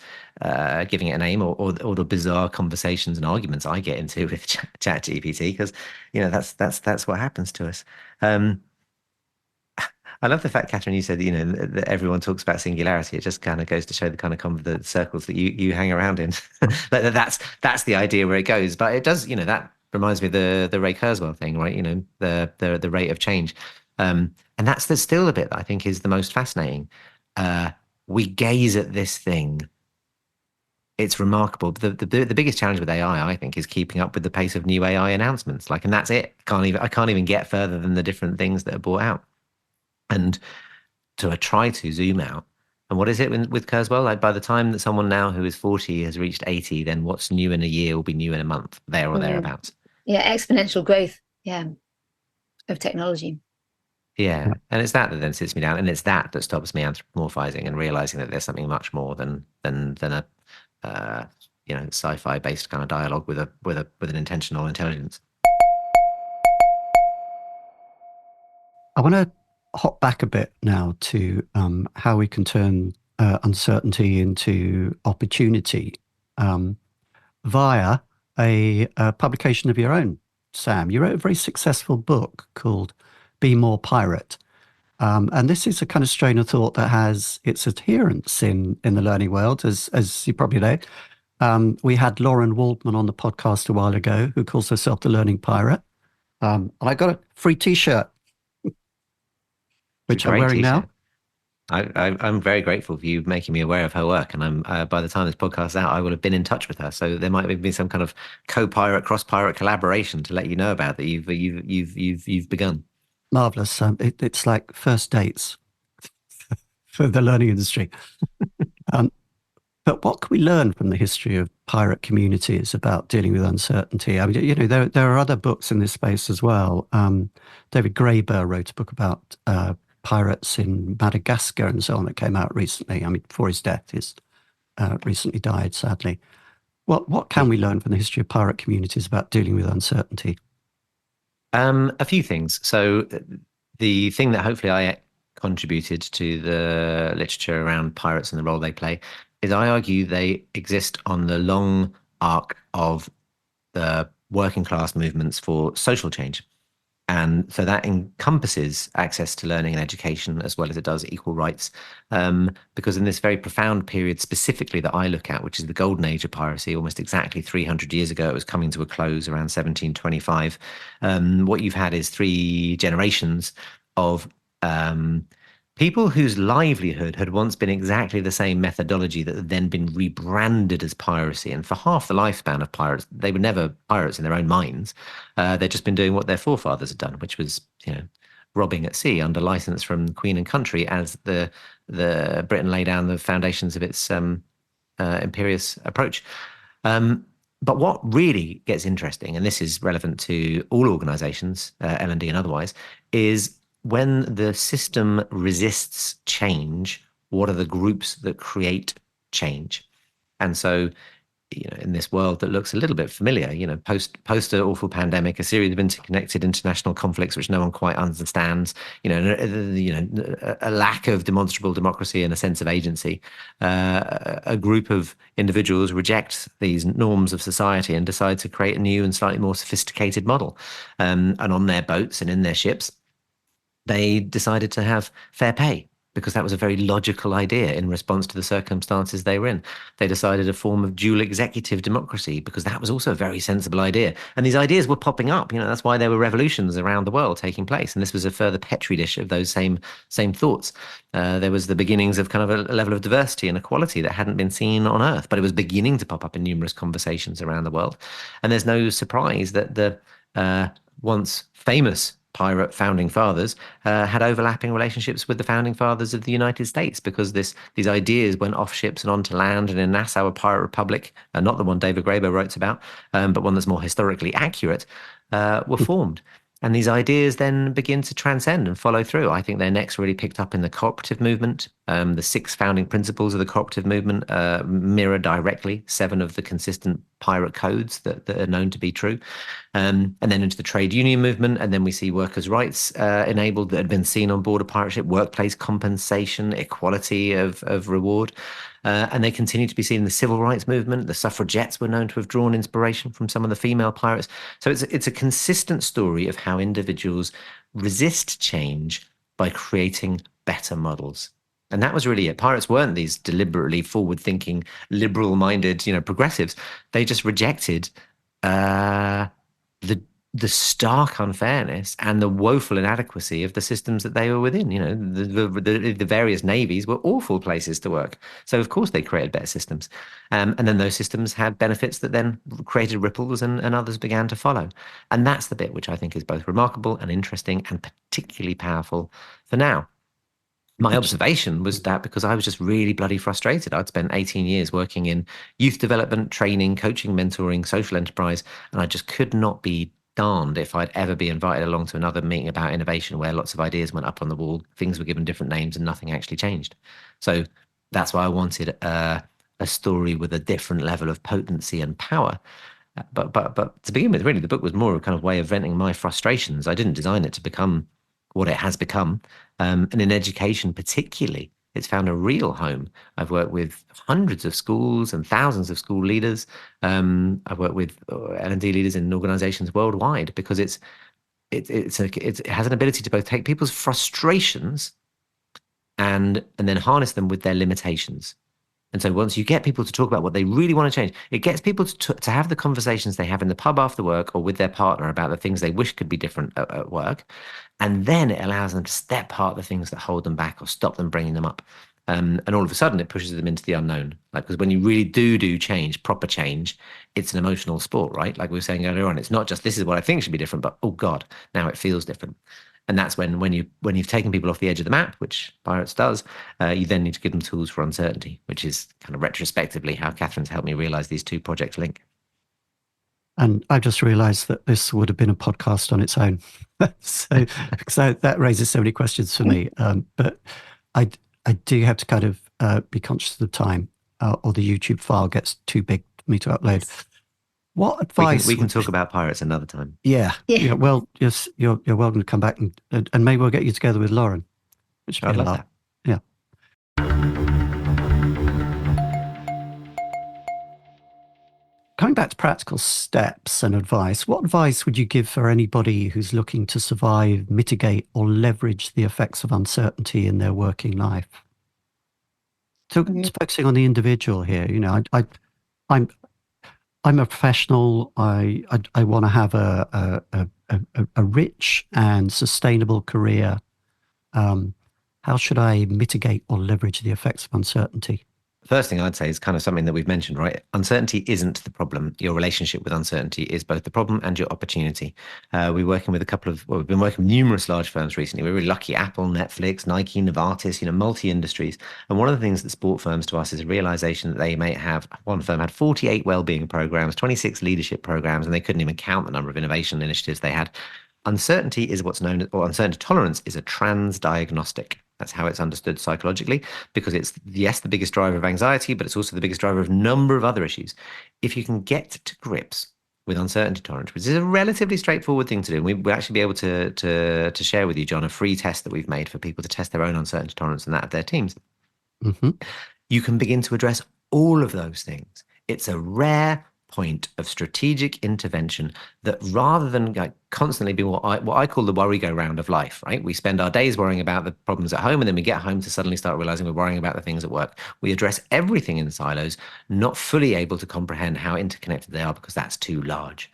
giving it a name, or the bizarre conversations and arguments I get into with ChatGPT, because that's what happens to us. I love the fact, Katherine, you said that everyone talks about singularity. It just kind of goes to show the kind of the circles that you hang around in. That's the idea where it goes. But it does, that reminds me of the Ray Kurzweil thing, right? The rate of change, and that's still a bit that I think is the most fascinating. We gaze at this thing. It's remarkable. The biggest challenge with AI, I think, is keeping up with the pace of new AI announcements. And that's it. I can't even get further than the different things that are brought out. And to try to zoom out. And what is it with Kurzweil? By the time that someone now who is 40 has reached 80, then what's new in a year will be new in a month, there or thereabouts. Yeah, exponential growth, of technology. Yeah, and it's that then sits me down, and it's that stops me anthropomorphizing and realizing that there's something much more than a sci-fi based kind of dialogue with an intentional intelligence. I want to hop back a bit now to how we can turn uncertainty into opportunity via a publication of your own, Sam. You wrote a very successful book called Be More Pirate. And this is a kind of strain of thought that has its adherents in the learning world, as you probably know. We had Lauren Waldman on the podcast a while ago, who calls herself the Learning Pirate. And I got a free T-shirt, which I'm wearing now. I'm very grateful for you making me aware of her work, and I'm by the time this podcast is out, I will have been in touch with her. So there might be some kind of co-pirate, cross-pirate collaboration to let you know about that you've begun. Marvelous. It's like first dates for the learning industry. But what can we learn from the history of pirate communities about dealing with uncertainty? I mean, there are other books in this space as well. David Graeber wrote a book about pirates in Madagascar and so on that came out recently. I mean, before his death, he's recently died, sadly. What can we learn from the history of pirate communities about dealing with uncertainty? A few things. So the thing that hopefully I contributed to the literature around pirates and the role they play is I argue they exist on the long arc of the working class movements for social change. And so that encompasses access to learning and education as well as it does equal rights. Because in this very profound period specifically that I look at, which is the golden age of piracy, almost exactly 300 years ago, it was coming to a close around 1725. What you've had is 3 generations of people whose livelihood had once been exactly the same methodology that had then been rebranded as piracy. And for half the lifespan of pirates, they were never pirates in their own minds. They'd just been doing what their forefathers had done, which was, robbing at sea under license from Queen and Country as the Britain lay down the foundations of its imperious approach. But what really gets interesting, and this is relevant to all organizations, L&D and otherwise, is when the system resists change, what are the groups that create change? And so, in this world that looks a little bit familiar, post an awful pandemic, a series of interconnected international conflicts which no one quite understands, a lack of demonstrable democracy and a sense of agency, a group of individuals reject these norms of society and decide to create a new and slightly more sophisticated model. And on their boats and in their ships, they decided to have fair pay because that was a very logical idea in response to the circumstances they were in. They decided a form of dual executive democracy because that was also a very sensible idea. And these ideas were popping up. That's why there were revolutions around the world taking place. And this was a further petri dish of those same thoughts. There was the beginnings of kind of a level of diversity and equality that hadn't been seen on Earth, but it was beginning to pop up in numerous conversations around the world. And there's no surprise that the once famous pirate founding fathers had overlapping relationships with the founding fathers of the United States because these ideas went off ships and onto land, and in Nassau, a pirate republic, not the one David Graeber wrote about, but one that's more historically accurate, were formed. And these ideas then begin to transcend and follow through. I think they're next really picked up in the cooperative movement. The 6 founding principles of the cooperative movement mirror directly 7 of the consistent pirate codes that are known to be true. And then into the trade union movement. And then we see workers' rights enabled that had been seen on board a pirate ship, workplace compensation, equality of reward. And they continue to be seen in the civil rights movement. The suffragettes were known to have drawn inspiration from some of the female pirates. So it's a consistent story of how individuals resist change by creating better models. And that was really it. Pirates weren't these deliberately forward-thinking, liberal-minded, progressives. They just rejected the stark unfairness and the woeful inadequacy of the systems that they were within. The various navies were awful places to work. So of course they created better systems. And then those systems had benefits that then created ripples and others began to follow. And that's the bit which I think is both remarkable and interesting and particularly powerful for now. My observation was that because I was just really bloody frustrated. I'd spent 18 years working in youth development, training, coaching, mentoring, social enterprise, and I just could not be darned if I'd ever be invited along to another meeting about innovation where lots of ideas went up on the wall, things were given different names and nothing actually changed. So that's why I wanted a story with a different level of potency and power. But to begin with, really, the book was more a kind of way of venting my frustrations. I didn't design it to become what it has become. And in education particularly, It's found a real home. I've worked with hundreds of schools and thousands of school leaders. I've worked with L&D leaders in organizations worldwide because it has an ability to both take people's frustrations and then harness them with their limitations. And so once you get people to talk about what they really want to change, it gets people to have the conversations they have in the pub after work or with their partner about the things they wish could be different at work. And then it allows them to step apart the things that hold them back or stop them bringing them up. And all of a sudden it pushes them into the unknown. Like, because when you really do change, proper change, it's an emotional sport, right? Like we were saying earlier on, it's not just this is what I think should be different, but oh God, now it feels different. And that's when you've taken people off the edge of the map, which Pirates does, you then need to give them tools for uncertainty, which is kind of retrospectively how Catherine's helped me realize these two projects link. And I just realized that this would have been a podcast on its own. so that raises so many questions for me. But I do have to kind of be conscious of the time, or the YouTube file gets too big for me to upload. Yes. What advice? We can talk about Pirates another time. Yeah. Well, yes, you're welcome to come back and maybe we'll get you together with Lauren. Which would be I'd love that. Yeah. Coming back to practical steps and advice, what advice would you give for anybody who's looking to survive, mitigate, or leverage the effects of uncertainty in their working life? So focusing on the individual here, I'm a professional. I want to have a rich and sustainable career. How should I mitigate or leverage the effects of uncertainty? First thing I'd say is kind of something that we've mentioned, right? Uncertainty isn't the problem. Your relationship with uncertainty is both the problem and your opportunity. We're working with we've been working with numerous large firms recently. We're really lucky: Apple, Netflix, Nike, Novartis, multi-industries. And one of the things that sport firms to us is a realization that they may have, one firm had 48 well-being programs, 26 leadership programs, and they couldn't even count the number of innovation initiatives they had. Uncertainty is what's known as, or uncertainty tolerance is a transdiagnostic. That's how it's understood psychologically, because it's, yes, the biggest driver of anxiety, but it's also the biggest driver of a number of other issues. If you can get to grips with uncertainty tolerance, which is a relatively straightforward thing to do, and we'll actually be able to share with you, John, a free test that we've made for people to test their own uncertainty tolerance and that of their teams. Mm-hmm. You can begin to address all of those things. It's a rare point of strategic intervention that, rather than constantly be what I call the worry-go-round of life, right? We spend our days worrying about the problems at home, and then we get home to suddenly start realizing we're worrying about the things at work. We address everything in silos, not fully able to comprehend how interconnected they are because that's too large.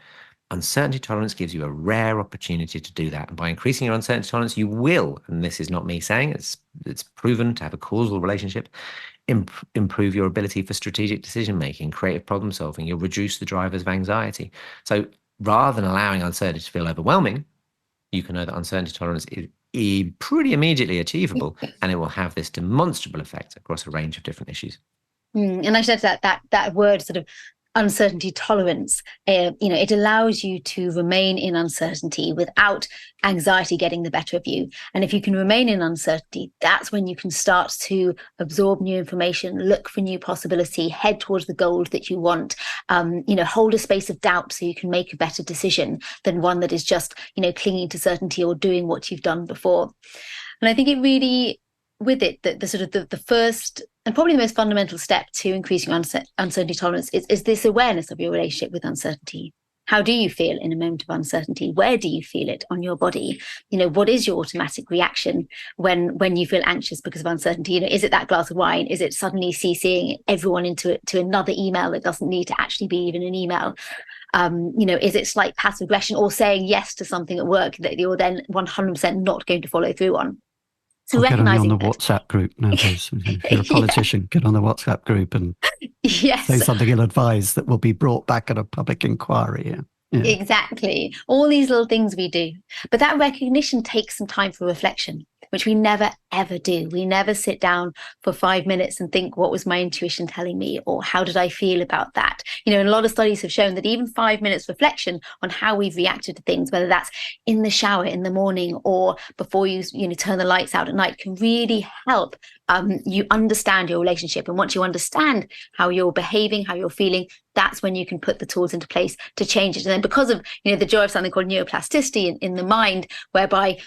Uncertainty tolerance gives you a rare opportunity to do that. And by increasing your uncertainty tolerance, you will, and this is not me saying, it's proven to have a causal relationship, improve your ability for strategic decision-making, creative problem-solving. You'll reduce the drivers of anxiety. So rather than allowing uncertainty to feel overwhelming, you can know that uncertainty tolerance is pretty immediately achievable, and it will have this demonstrable effect across a range of different issues. And I said that word sort of uncertainty tolerance, it allows you to remain in uncertainty without anxiety getting the better of you. And if you can remain in uncertainty, that's when you can start to absorb new information, look for new possibility, head towards the goals that you want, hold a space of doubt so you can make a better decision than one that is just, clinging to certainty or doing what you've done before. And I think it really, with it, the sort of the first and probably the most fundamental step to increasing uncertainty tolerance is this awareness of your relationship with uncertainty. How do you feel in a moment of uncertainty? Where do you feel it on your body? What is your automatic reaction when you feel anxious because of uncertainty? Is it that glass of wine? Is it suddenly CCing everyone to another email that doesn't need to actually be even an email? Is it slight passive aggression or saying yes to something at work that you're then 100% not going to follow through on? So get on the WhatsApp group nowadays. If you're a politician, get on the WhatsApp group and say something ill-advised that will be brought back at a public inquiry. Yeah. Exactly. All these little things we do. But that recognition takes some time for reflection, which we never, ever do. We never sit down for 5 minutes and think, what was my intuition telling me? Or how did I feel about that? And a lot of studies have shown that even 5 minutes reflection on how we've reacted to things, whether that's in the shower in the morning or before you turn the lights out at night, can really help you understand your relationship. And once you understand how you're behaving, how you're feeling, that's when you can put the tools into place to change it. And then because of, the joy of something called neuroplasticity in the mind, whereby,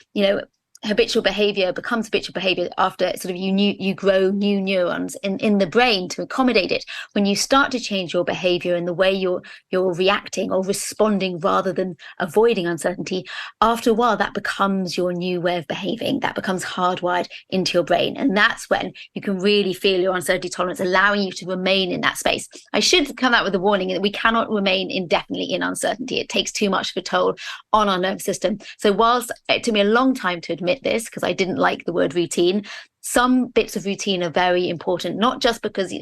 habitual behavior becomes habitual behavior after sort of you grow new neurons in the brain to accommodate it. When you start to change your behavior and the way you're reacting or responding rather than avoiding uncertainty, after a while that becomes your new way of behaving. That becomes hardwired into your brain, and that's when you can really feel your uncertainty tolerance allowing you to remain in that space. I should come out with a warning that we cannot remain indefinitely in uncertainty. It takes too much of a toll on our nervous system. So whilst it took me a long time to admit this, because I didn't like the word routine, some bits of routine are very important, not just because,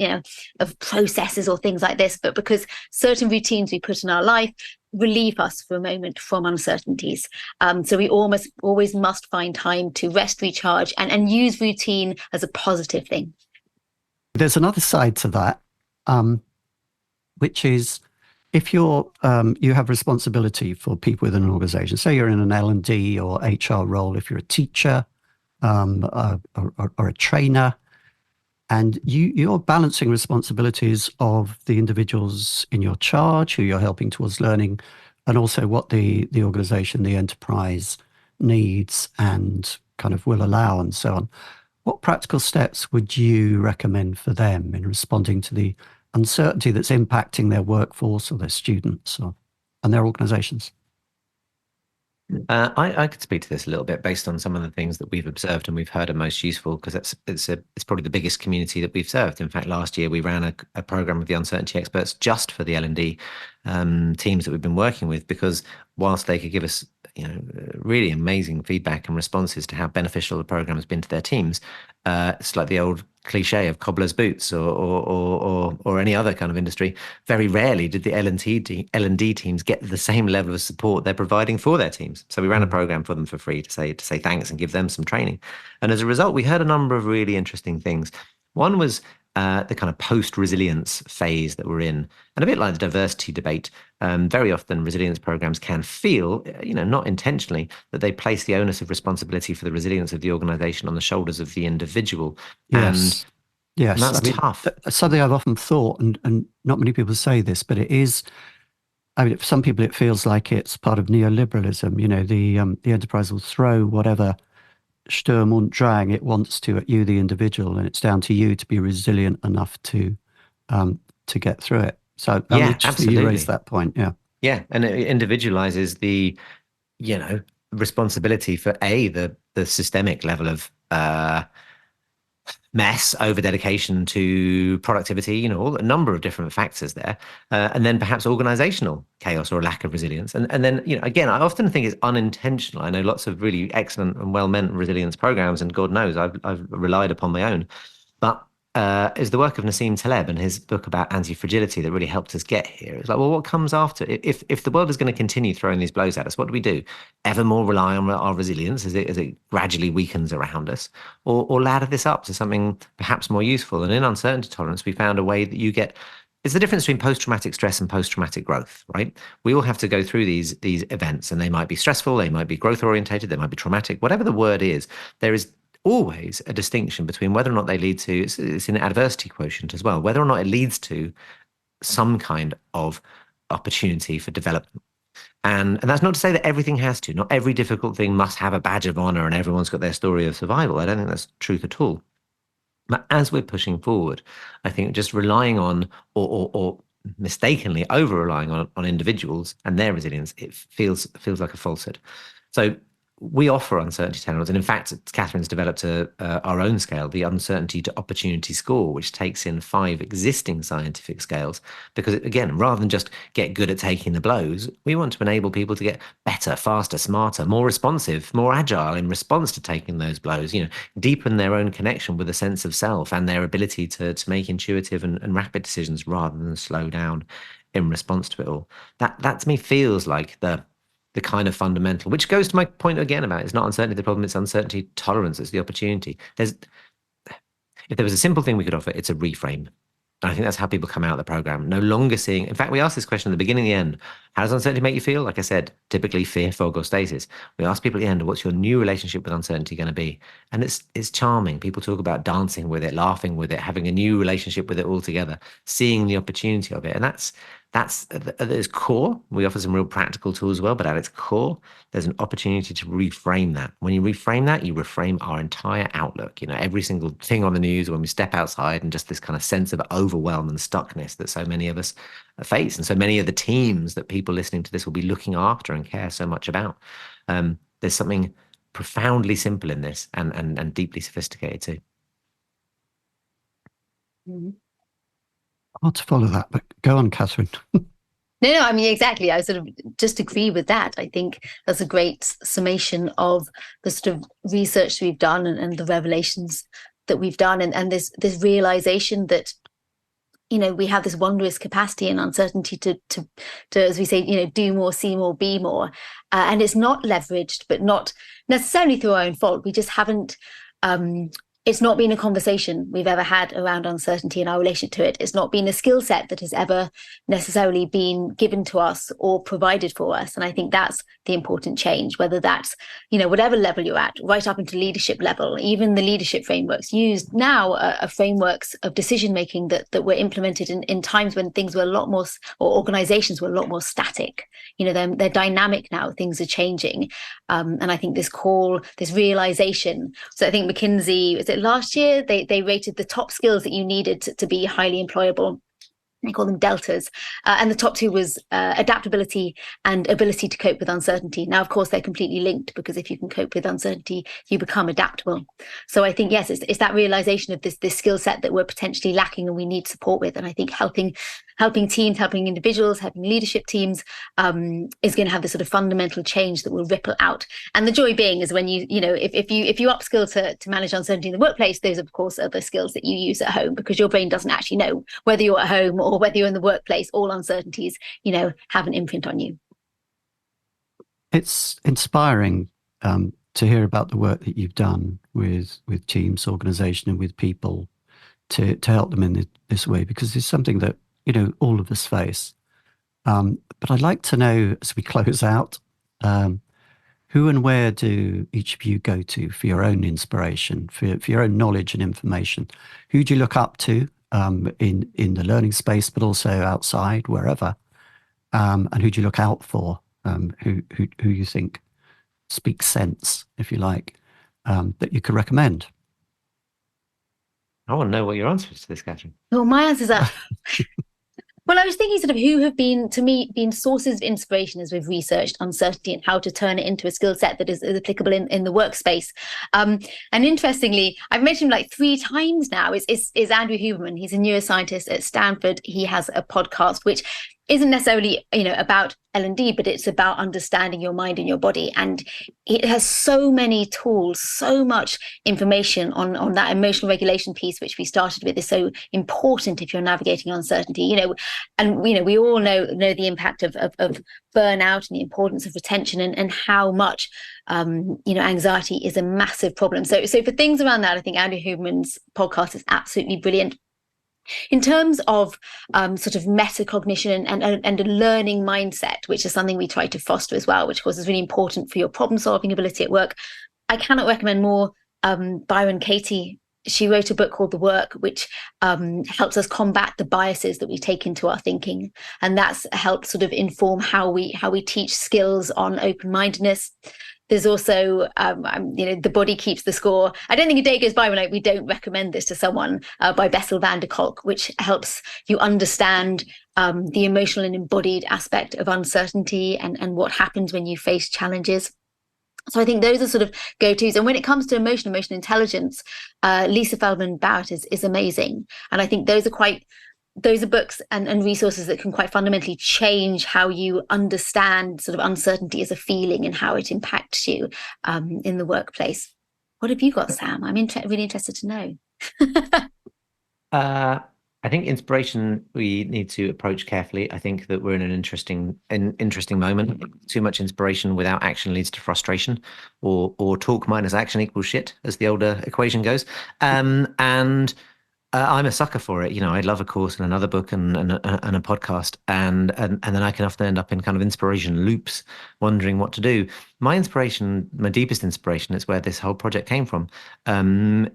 of processes or things like this, but because certain routines we put in our life relieve us for a moment from uncertainties. So we always must find time to rest, recharge, and use routine as a positive thing. There's another side to that, which is if you have responsibility for people within an organization, say you're in an L&D or HR role, if you're a teacher or a trainer, and you're balancing responsibilities of the individuals in your charge who you're helping towards learning, and also what the organization, the enterprise needs and kind of will allow and so on. What practical steps would you recommend for them in responding to the uncertainty that's impacting their workforce or their students and their organizations? I could speak to this a little bit based on some of the things that we've observed and we've heard are most useful, because it's probably the biggest community that we've served. In fact, last year we ran a program with the uncertainty experts just for the L&D teams that we've been working with, because whilst they could give us really amazing feedback and responses to how beneficial the program has been to their teams, it's like the old cliche of cobbler's boots or any other kind of industry. Very rarely did the L&D teams get the same level of support they're providing for their teams. So we ran a program for them for free to say thanks and give them some training. And as a result, we heard a number of really interesting things. One was the kind of post-resilience phase that we're in. And a bit like the diversity debate, very often resilience programs can feel, not intentionally, that they place the onus of responsibility for the resilience of the organization on the shoulders of the individual. Yes. And that's tough. Something I've often thought, and not many people say this, but it is, for some people it feels like it's part of neoliberalism. The enterprise will throw whatever Sturm und Drang it wants to at you, the individual, and it's down to you to be resilient enough to get through it. So absolutely, you raised that point. Yeah, and it individualizes the responsibility for the systemic level of mess, over dedication to productivity, a number of different factors there, and then perhaps organizational chaos or lack of resilience, and then again, I often think it's unintentional. I know lots of really excellent and well-meant resilience programs, and God knows I've relied upon my own, but is the work of Nassim Taleb and his book about anti-fragility that really helped us get here. It's like, well, what comes after? If the world is going to continue throwing these blows at us, what do we do? Ever more rely on our resilience as it gradually weakens around us, or ladder this up to something perhaps more useful? And in uncertainty tolerance, we found a way that you get. It's the difference between post-traumatic stress and post-traumatic growth, right? We all have to go through these events, and they might be stressful, they might be growth-orientated, they might be traumatic, whatever the word is. There is always a distinction between whether or not they lead to, it's an adversity quotient as well, whether or not it leads to some kind of opportunity for development. And that's not to say that everything has to. Not every difficult thing must have a badge of honor and everyone's got their story of survival. I don't think that's truth at all. But as we're pushing forward, I think just relying on or mistakenly over-relying on individuals and their resilience, it feels like a falsehood. So we offer uncertainty tolerance, and in fact, Katherine's developed our own scale, the uncertainty to opportunity score, which takes in 5 existing scientific scales. Because again, rather than just get good at taking the blows, we want to enable people to get better, faster, smarter, more responsive, more agile in response to taking those blows. Deepen their own connection with a sense of self and their ability to make intuitive and rapid decisions rather than slow down in response to it all. That to me feels like the kind of fundamental, which goes to my point again about it's not uncertainty the problem, it's uncertainty tolerance, it's the opportunity. If there was a simple thing we could offer, it's a reframe. And I think that's how people come out of the program, no longer seeing. In fact, we asked this question at the beginning and the end. How does uncertainty make you feel? Like I said, typically fear, fog, or stasis. We ask people at the end, what's your new relationship with uncertainty going to be? And it's charming. People talk about dancing with it, laughing with it, having a new relationship with it altogether, seeing the opportunity of it. And That's at its core. We offer some real practical tools as well, but at its core, there's an opportunity to reframe that. When you reframe that, you reframe our entire outlook. Every single thing on the news, when we step outside, and just this kind of sense of overwhelm and stuckness that so many of us face, and so many of the teams that people listening to this will be looking after and care so much about. There's something profoundly simple in this, and deeply sophisticated too. Mm-hmm. Hard to follow that, but go on, Katherine. No, I mean, exactly. I sort of just agree with that. I think that's a great summation of the sort of research we've done and the revelations that we've done, and this realization that, we have this wondrous capacity and uncertainty to as we say, do more, see more, be more. And it's not leveraged, but not necessarily through our own fault. We just haven't, it's not been a conversation we've ever had around uncertainty and our relation to it. It's not been a skill set that has ever necessarily been given to us or provided for us. And I think that's the important change, whether that's, whatever level you're at, right up into leadership level. Even the leadership frameworks used now are frameworks of decision-making that were implemented in times when things were a lot more, or organizations were a lot more static. They're dynamic now, things are changing. And I think this realization. So I think McKinsey, was it last year, they rated the top skills that you needed to be highly employable. They call them deltas. And the top two was adaptability and ability to cope with uncertainty. Now, of course, they're completely linked, because if you can cope with uncertainty, you become adaptable. So I think, yes, it's that realization of this skill set that we're potentially lacking and we need support with. And I think helping teams, helping individuals, helping leadership teams is going to have this sort of fundamental change that will ripple out. And the joy being is when if you upskill to manage uncertainty in the workplace, those of course are the skills that you use at home, because your brain doesn't actually know whether you're at home or whether you're in the workplace. All uncertainties, have an imprint on you. It's inspiring to hear about the work that you've done with teams, organization, and with people to help them in this way, because it's something that all of us face. But I'd like to know, as we close out, who and where do each of you go to for your own inspiration, for your own knowledge and information? Who do you look up to in the learning space, but also outside, wherever? And who do you look out for? Who you think speaks sense, if you like, that you could recommend? I want to know what your answer is to this, Katherine. Well, my answers are... Well, I was thinking sort of who have been, to me, sources of inspiration as we've researched uncertainty and how to turn it into a skill set that is applicable in the workspace. And interestingly, I've mentioned him like 3 times now, is Andrew Huberman. He's a neuroscientist at Stanford. He has a podcast which isn't necessarily, about L&D, but it's about understanding your mind and your body. And it has so many tools, so much information on that emotional regulation piece, which we started with, is so important if you're navigating uncertainty, and, we all know the impact of burnout and the importance of retention and how much, anxiety is a massive problem. So for things around that, I think Andrew Huberman's podcast is absolutely brilliant. In terms of sort of metacognition and a learning mindset, which is something we try to foster as well, which of course is really important for your problem-solving ability at work, I cannot recommend more Byron Katie. She wrote a book called The Work, which helps us combat the biases that we take into our thinking. And that's helped sort of inform how we teach skills on open-mindedness. There's also, The Body Keeps the Score. I don't think a day goes by when we don't recommend this to someone, by Bessel van der Kolk, which helps you understand the emotional and embodied aspect of uncertainty and what happens when you face challenges. So I think those are sort of go-tos. And when it comes to emotional intelligence, Lisa Feldman Barrett is amazing. And I think those are books and resources that can quite fundamentally change how you understand sort of uncertainty as a feeling and how it impacts you in the workplace. What have you got, Sam? I'm really interested to know. I think inspiration we need to approach carefully. I think that we're in an interesting moment. Too much inspiration without action leads to frustration, or talk minus action equals shit, as the older equation goes. And I'm a sucker for it. I love a course and another book and a podcast, and then I can often end up in kind of inspiration loops, wondering what to do. My deepest inspiration, is where this whole project came from,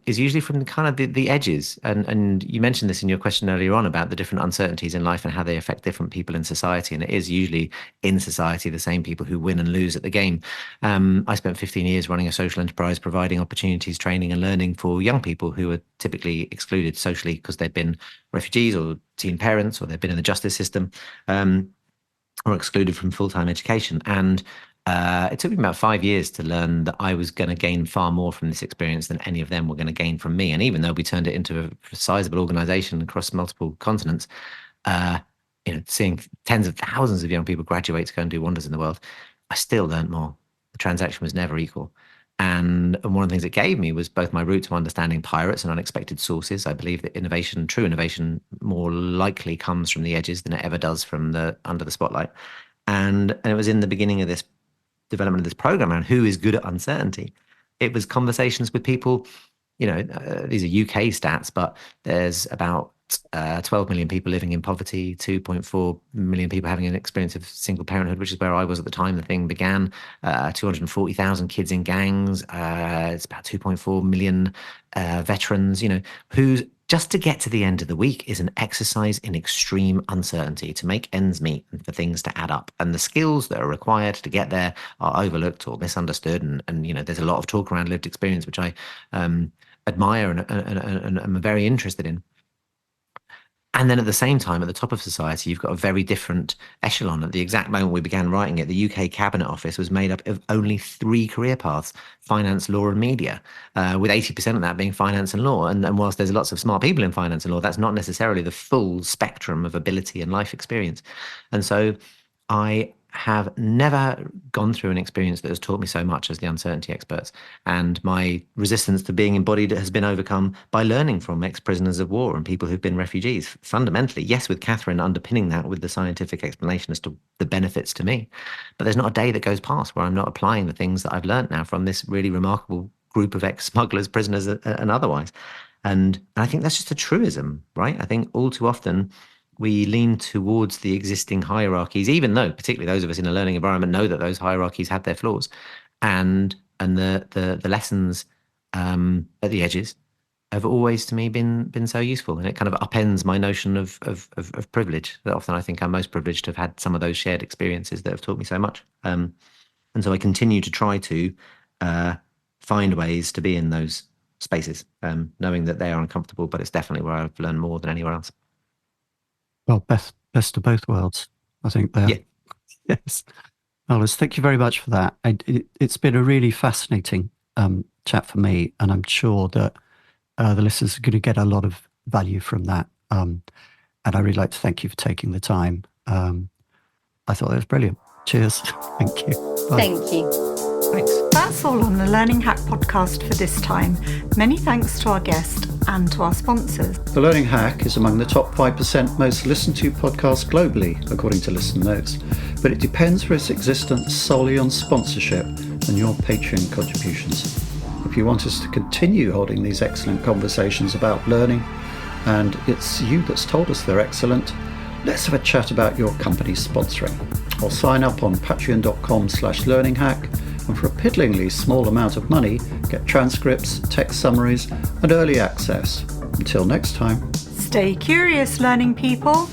is usually from kind of the edges. And you mentioned this in your question earlier on about the different uncertainties in life and how they affect different people in society. And it is usually in society the same people who win and lose at the game. I spent 15 years running a social enterprise, providing opportunities, training and learning for young people who were typically excluded socially because they'd been refugees or teen parents, or they'd been in the justice system, or excluded from full-time education. And it took me about 5 years to learn that I was going to gain far more from this experience than any of them were going to gain from me. And even though we turned it into a sizable organization across multiple continents, seeing tens of thousands of young people graduate to go and do wonders in the world, I still learned more. The transaction was never equal. And one of the things it gave me was both my route to understanding pirates and unexpected sources. I believe that true innovation, more likely comes from the edges than it ever does from under the spotlight. And it was in the beginning of this development of this program around who is good at uncertainty. It was conversations with people, these are UK stats, but there's about 12 million people living in poverty, 2.4 million people having an experience of single parenthood, which is where I was at the time the thing began, 240,000 kids in gangs, it's about 2.4 million veterans, who's just to get to the end of the week is an exercise in extreme uncertainty, to make ends meet and for things to add up. And the skills that are required to get there are overlooked or misunderstood. And there's a lot of talk around lived experience, which I admire and am very interested in. And then at the same time, at the top of society, you've got a very different echelon. At the exact moment we began writing it, the UK Cabinet Office was made up of only 3 career paths: finance, law and media, with 80% of that being finance and law. And whilst there's lots of smart people in finance and law, that's not necessarily the full spectrum of ability and life experience. And so I have never gone through an experience that has taught me so much as the uncertainty experts. And my resistance to being embodied has been overcome by learning from ex-prisoners of war and people who've been refugees. Fundamentally, yes, with Katherine underpinning that with the scientific explanation as to the benefits to me. But there's not a day that goes past where I'm not applying the things that I've learned now from this really remarkable group of ex-smugglers, prisoners and otherwise. And I think that's just a truism, right? I think all too often we lean towards the existing hierarchies, even though particularly those of us in a learning environment know that those hierarchies have their flaws, and the lessons at the edges have always to me been so useful, and it kind of upends my notion of privilege. That often I think I'm most privileged to have had some of those shared experiences that have taught me so much, and so I continue to try to find ways to be in those spaces, knowing that they are uncomfortable, but it's definitely where I've learned more than anywhere else. Well, best of both worlds, I think there. Yeah. Yes. Alice, thank you very much for that. It's been a really fascinating chat for me, and I'm sure that the listeners are going to get a lot of value from that. And I really like to thank you for taking the time. I thought that was brilliant. Cheers. Thank you. Bye. Thank you. Thanks. That's all on the Learning Hack podcast for this time. Many thanks to our guest and to our sponsors. The Learning Hack is among the top 5% most listened to podcasts globally, according to Listen Notes, but it depends for its existence solely on sponsorship and your Patreon contributions. If you want us to continue holding these excellent conversations about learning, and it's you that's told us they're excellent, let's have a chat about your company's sponsoring. Or sign up on patreon.com/learninghack, and for a piddlingly small amount of money, get transcripts, text summaries, and early access. Until next time. Stay curious, learning people.